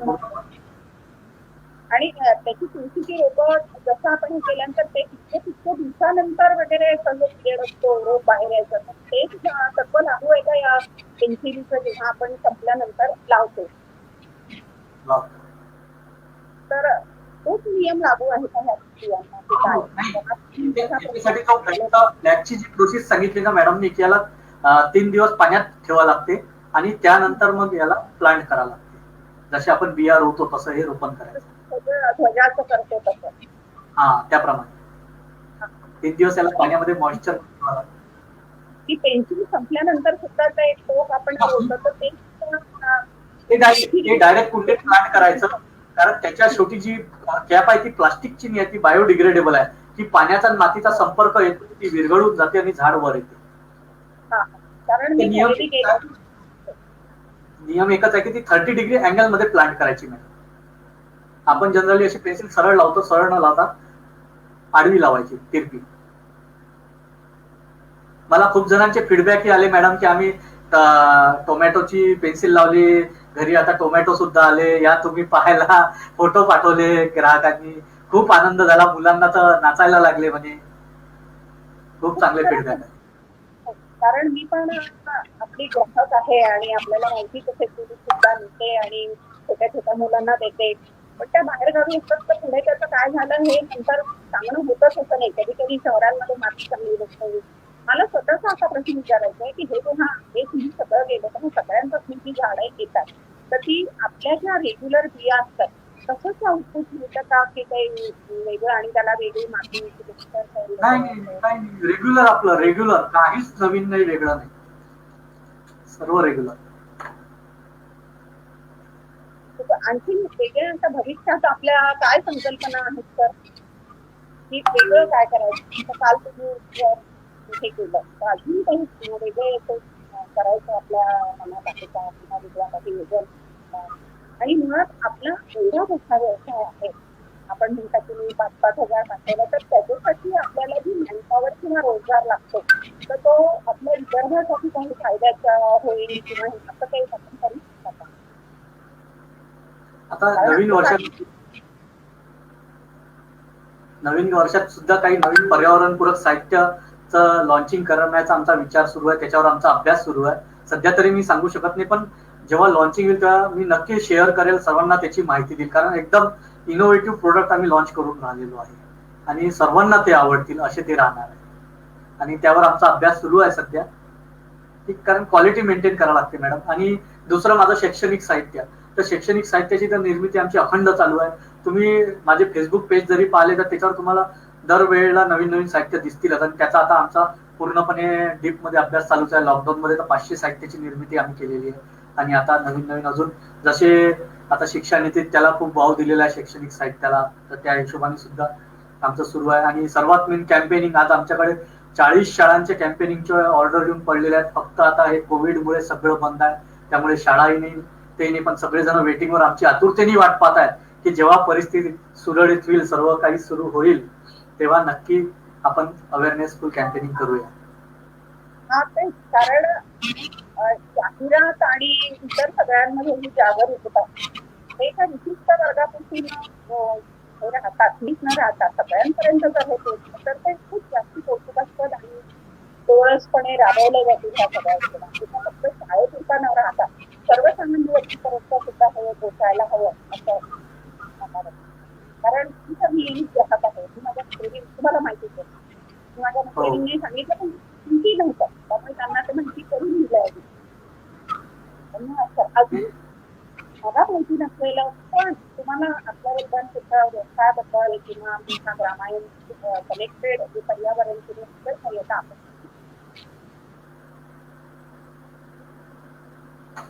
आणि त्याची तुळशीची रोपं जसं आपण हे केल्यानंतर ते तितक्या दिवसानंतर वगैरे सगळं पिरियड असतो रोप बाहेर यायचं, तेच तत्व लागू आहे का या पेन्सिलीचं जेव्हा आपण संपल्यानंतर लावतो तर तोच नियम लागू आहे का ह्या फ्लॅगची जी प्रोसेस सांगितली ना मॅडमनी की याला 3 दिवस पाण्यात ठेवावं लागते आणि त्यानंतर मग याला प्लांट करावं लागते. जसे आपण बिया रोवतो तसं हे रोपण करायचं. ध्वजाचं करतो तसं. हा त्याप्रमाणे 3 दिवस याला पाण्यामध्ये मॉइश्चर ती पेन्सिल संपल्यानंतर सुद्धा ते टोक आपण रोवतो तर ते डायरेक्ट कुंडीत प्लांट करायचं. कारण त्याच्या शेवटी जी कॅप आहे ती प्लास्टिकची नाही, ती बायोडिग्रेडेबल आहे. ती पाण्याचा आणि मातीचा संपर्क येतो, ती विरघळून जाते आणि झाड वर येते. कारण नियम एकच आहे की ती 30 डिग्री अँगल मध्ये प्लांट करायची नाही. आपण जनरली अशी पेन्सिल सरळ लावतो, सरळ न लावता आडवी लावायची, तिरपी. मला खूप जणांचे फीडबॅक आले मॅडम की आम्ही टोमॅटोची पेन्सिल लावली घरी, आता टोमॅटो सुद्धा आले, या तुम्ही पाहायला. फोटो पाठवले ग्राहकांनी, खूप आनंद झाला. मुलांना तर नाचायला लागले म्हणे. खूप चांगले फीडबॅक आहे. कारण मी पण आपली ग्राहक आहे आणि आपल्याला माहिती कसे सुद्धा मिळते आणि छोट्या छोट्या मुलांना देते, पण त्या बाहेर गावी असतात तर पुढे त्याचं काय झालं हे नंतर सांगणं होतच असं नाही. कधी कधी शहरांमध्ये माती चांगली नसते. मला स्वतःचा असा प्रश्न विचारायचा आहे की हे जेव्हा हे तुम्ही सगळं गेलं तर सगळ्यांपासून जी झाडं येतात तर ती आपल्या ज्या रेग्युलर बिया असतात तसंच आउटपुट मिळतं का की काही वेगळं आणि त्याला वेगळी माती? नाही, रेग्युलर आपलं रेग्युलर, काहीच नवीन नाही, वेगळं नाही, सर्व रेग्युलर. आणखी वेगळ्या भविष्यात आपल्या काय संकल्पना आहेत तर की वेगळं काय करायचं? काल तुम्ही हे केलं तर अजून काही वेगळं करायचं आपल्या मनात आहे का किंवा विद्यार्थी वेगळं? आणि मुळात आपला एवढा मोठा व्यवसाय आहे, आपण म्हणता की मी 5,000 पाठवला तर त्याच्यासाठी आपल्याला जी मॅनपॉवर किंवा रोजगार लागतो तर तो आपल्या विदर्भासाठी काही फायद्याचा होईल किंवा असं काही आपण करू शकतो. आता नवीन वर्षात सुद्धा काही नवीन पर्यावरणपूरक साहित्याचं लॉन्चिंग करण्याचा आमचा विचार सुरू आहे, त्याच्यावर आमचा अभ्यास सुरू आहे. सध्या तरी मी सांगू शकत नाही, पण जेव्हा लॉन्चिंग होईल तेव्हा मी नक्की शेअर करेल, सर्वांना त्याची माहिती देईल. कारण एकदम इनोव्हेटिव्ह प्रोडक्ट आम्ही लॉन्च करून राहिलेलो आहे आणि सर्वांना ते आवडतील असे ते राहणार आहे. आणि त्यावर आमचा अभ्यास सुरू आहे सध्या, कारण क्वालिटी मेंटेन करावी लागते मॅडम. आणि दुसरं माझं शैक्षणिक साहित्य, तर शैक्षणिक साहित्याची तर निर्मिती आमची अखंड चालू आहे. तुम्ही माझे फेसबुक पेज जरी पाहिले तर त्याच्यावर तुम्हाला दरवेळेला नवीन नवीन साहित्य दिसतील. आणि त्याचा आता आमचा पूर्णपणे डीप मध्ये अभ्यास चालूच आहे. लॉकडाऊन मध्ये तर 500 साहित्याची निर्मिती आम्ही केलेली आहे आणि आता नवीन नवीन अजून जसे आता शिक्षा नीतीत त्याला खूप वाव दिलेला आहे शैक्षणिक साहित्याला, तर त्या हिशोबाने सुद्धा आमचं सुरू आहे. आणि सर्वात मेन कॅम्पेनिंग, आज आमच्याकडे 40 शाळांचे कॅम्पेनिंगचे ऑर्डर येऊन पडलेले आहेत. फक्त आता हे कोविडमुळे सगळं बंद आहे, त्यामुळे शाळाही नाही ते नाही, पण सगळेजण वेटिंगवर आमची आतुरतेने वाट पाहत आहेत की जेव्हा परिस्थिती सुरळीत होईल, सर्व काही सुरू होईल, तेव्हा नक्की आपण अवेअरनेसफुल कॅम्पेनिंग करूया. हा तेच, कारण जाहिरात आणि इतर सगळ्यांमध्ये ही जागरूकता हे एका विशिष्ट वर्गापासून हे राहतात, मीच न राहतात सगळ्यांपर्यंत जर हे पोहोचलं तर ते खूप जास्त कौतुकास्पद आणि डोळसपणे राबवलं जातील ह्या सगळ्या योजना. तिथं फक्त शाळेपुरता न राहता सर्वसामान्य व्यक्तीपर्यंत सुद्धा हे पोचायला हवं असं मला वाटतं. कारण मी तर नेहमीच ग्राहक आहे, मी माझ्या मैत्रिणी, तुम्हाला माहितीच आहे, मी माझ्या मैत्रिणींनी सांगितलं पण माहिती नव्हतं, त्यामुळे त्यांना ते माहिती करून दिलं आहे. अजून मला माहिती नसलेलं पण तुम्हाला आपल्या लोकांच्या व्यवसायाबद्दल किंवा आमच्या ग्रामायण कनेक्टेड जे पर्यावरण येतं आपण.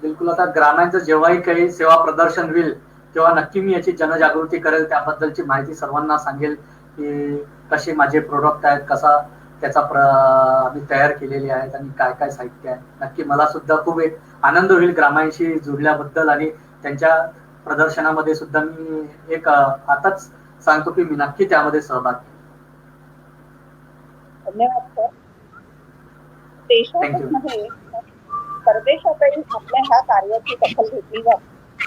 बिलकुल, आता ग्रामांचं जेव्हाही काही सेवा प्रदर्शन होईल तेव्हा नक्की मी याची जनजागृती करेल, त्याबद्दलची माहिती सर्वांना सांगेल की कसे माझे प्रोडक्ट आहेत, कसा त्याचा आम्ही तयार केलेले आहेत आणि काय काय साहित्य आहे. नक्की मला सुद्धा खूप एक आनंद होईल ग्रामांशी जुडल्याबद्दल आणि त्यांच्या प्रदर्शनामध्ये सुद्धा मी एक आताच सांगतो की मी नक्की त्यामध्ये सहभाग घेईन. धन्यवाद सर. देशातच नव्हे परदेशातही आपल्या ह्या कार्याची दखल घेतली जाते,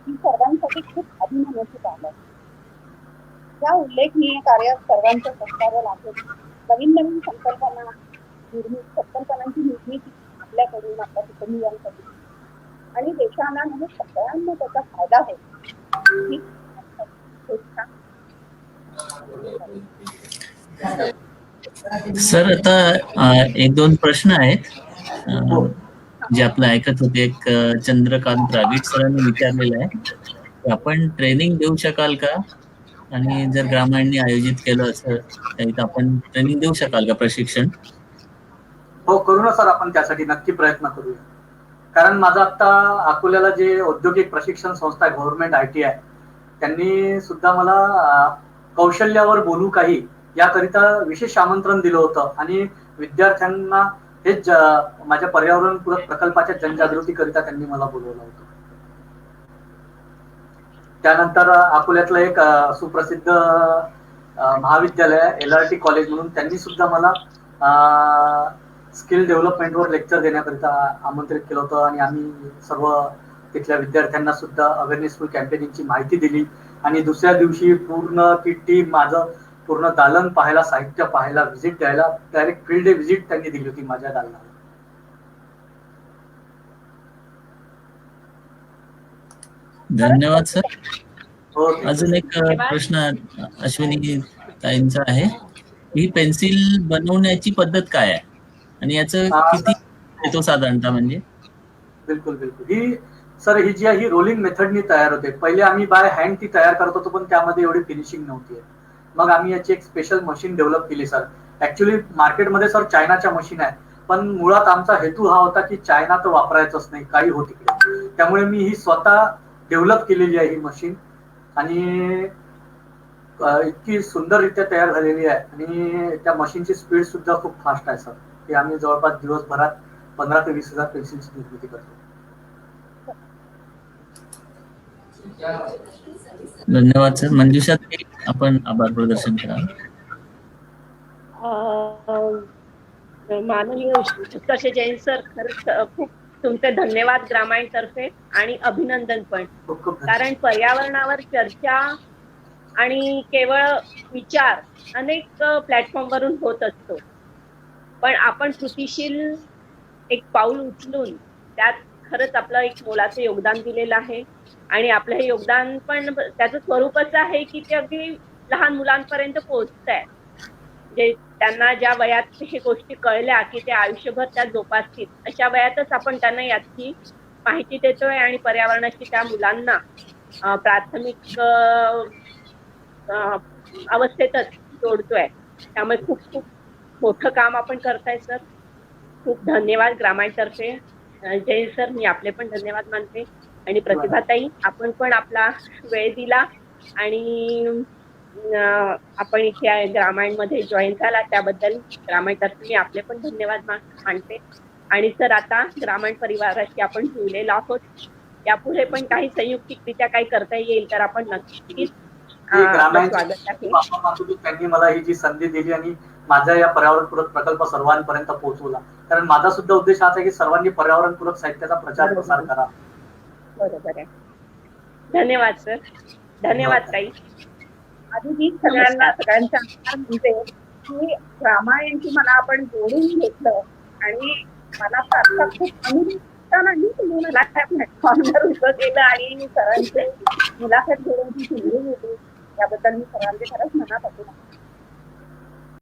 ही सर्वांसाठी खूप अभिमानाची बाब आहे. या उल्लेखनीय कार्यात सर्वांचं सहकार्य लागेल. नवीन नवीन संकल्पनांची निर्मिती आपल्याकडून, आपल्या कुटुंबियांकडून आणि देशाला नव्हे सगळ्यांना त्याचा फायदा होईल. सर आता एक दोन प्रश्न आहेत जे आपलं ऐकत होते. एक चंद्रकांत रावीट सरांनी विचारलेलं आहे की आपण ट्रेनिंग देऊ शकाल का, आणि जर ग्रामांनी आयोजित केलं असं तर आपण ट्रेनिंग देऊ शकाल का, प्रशिक्षण? हो, करू ना सर, आपण त्यासाठी नक्की प्रयत्न करूया. कारण माझं आता अकोल्याला जे औद्योगिक प्रशिक्षण संस्था आहे गव्हर्नमेंट ITI, त्यांनी सुद्धा मला कौशल्यावर बोलू काही याकरिता विशेष आमंत्रण दिलं होतं आणि विद्यार्थ्यांना हेच माझ्या पर्यावरणपूरक प्रकल्पाच्या जनजागृतीकरिता त्यांनी मला बोलवलं होतं. त्यानंतर अकोल्यातलं एक सुप्रसिद्ध महाविद्यालय LRT कॉलेज म्हणून, त्यांनी सुद्धा मला स्किल डेव्हलपमेंटवर लेक्चर देण्याकरिता आमंत्रित केलं होतं आणि आम्ही सर्व तिथल्या विद्यार्थ्यांना सुद्धा अवेअरनेसफुल कॅम्पेनिंगची माहिती दिली. आणि दुसऱ्या दिवशी पूर्ण ती टीम माझं पूर्ण दालन पाहायला, साहित्य पाहायला, व्हिजिट द्यायला, डायरेक्ट फील्ड व्हिजिट त्यांनी दिली होती माझ्या दालनाला. धन्यवाद सर. हो, अजून एक प्रश्न अश्विनी ताईंचा आहे. ही पेन्सिल बनवण्याची पद्धत काय आहे आणि याचं किती येतो साधारणतः? म्हणजे बिलकुल बिलकुल, ही जी आहे ही रोलिंग मेथडनी तयार होते. पहिले आम्ही बाय हँड ती तयार करत होतो, पण त्यामध्ये एवढी फिनिशिंग नव्हती. मग आम्ही याची एक स्पेशल मशीन डेव्हलप केली सर. ऍक्च्युली मार्केटमध्ये सर चायनाच्या मशीन आहेत, पण मुळात आमचा हेतू हा होता की चायना तर वापरायचंच नाही, काही होत इकडे. त्यामुळे मी ही स्वतः डेव्हलप केलेली आहे ही मशीन आणि इतकी सुंदररित्या तयार झालेली आहे आणि त्या मशीनची स्पीड सुद्धा खूप फास्ट आहे सर. की आम्ही जवळपास दिवसभरात 15,000 ते 20,000 पेन्सिलची निर्मिती करतो. धन्यवाद सर. मंजुषा, आपण आभार प्रदर्शन करा. माननीय उत्कर्ष जैन सर, खरंच खूप तुमचे धन्यवाद ग्रामायण तर्फे आणि अभिनंदन पण. कारण पर्यावरणावर चर्चा आणि केवळ विचार अनेक प्लॅटफॉर्म वरून होत असतो, पण आपण कृतीशील एक पाऊल उचलून त्यात खरंच आपलं एक मोलाचं योगदान दिलेलं आहे. आणि आपलं हे योगदान पण त्याचं स्वरूपच आहे की ते अगदी लहान मुलांपर्यंत पोहोचत आहे. जे त्यांना ज्या वयात हे गोष्टी कळल्या की ते आयुष्यभर त्या जोपासतील, अशा वयातच आपण त्यांना याची माहिती देतोय आणि पर्यावरणाशी त्या मुलांना प्राथमिक अवस्थेतच जोडतोय. त्यामुळे खूप खूप मोठं काम आपण करताय सर. खूप धन्यवाद ग्रामायणतर्फे. जैन सर, मी आपले पण धन्यवाद मानते. आणि प्रतिभाताई, आपण पण आपला वेळ दिला आणि आपण इथे ग्रामायणमध्ये जॉईन झाला त्याबद्दल ग्रामायणतर्फे मी आपले पण धन्यवाद मानते. आणि सर आता ग्रामीण परिवाराशी आपण जुळलेलो आहोत. यापुढे पण काही संयुक्तिकरित्या काही करता येईल तर आपण नक्कीच आपलं स्वागत आहे. त्यांनी मला ही जी संधी दिली आणि माझा या पर्यावरणपूरक प्रकल्प सर्वांपर्यंत पोहोचवला. कारण माझा सुद्धा उद्देश हाच आहे की सर्वांनी पर्यावरणपूरक साहित्याचा प्रचार प्रसार करा. बरोबर आहे. धन्यवाद सर. धन्यवाद ताई. आधी मी सगळ्यांच्या आभार म्हणते की रामायणची मला आपण जोडून घेतलं आणि मला अर्थात खूप अनुभव नाही तुम्ही मला त्या प्लॅटफॉर्मवर उभं केलं आणि सरांचे मुलाखत घेऊन ती दिली याबद्दल मी सरांचे खरंच मनापासून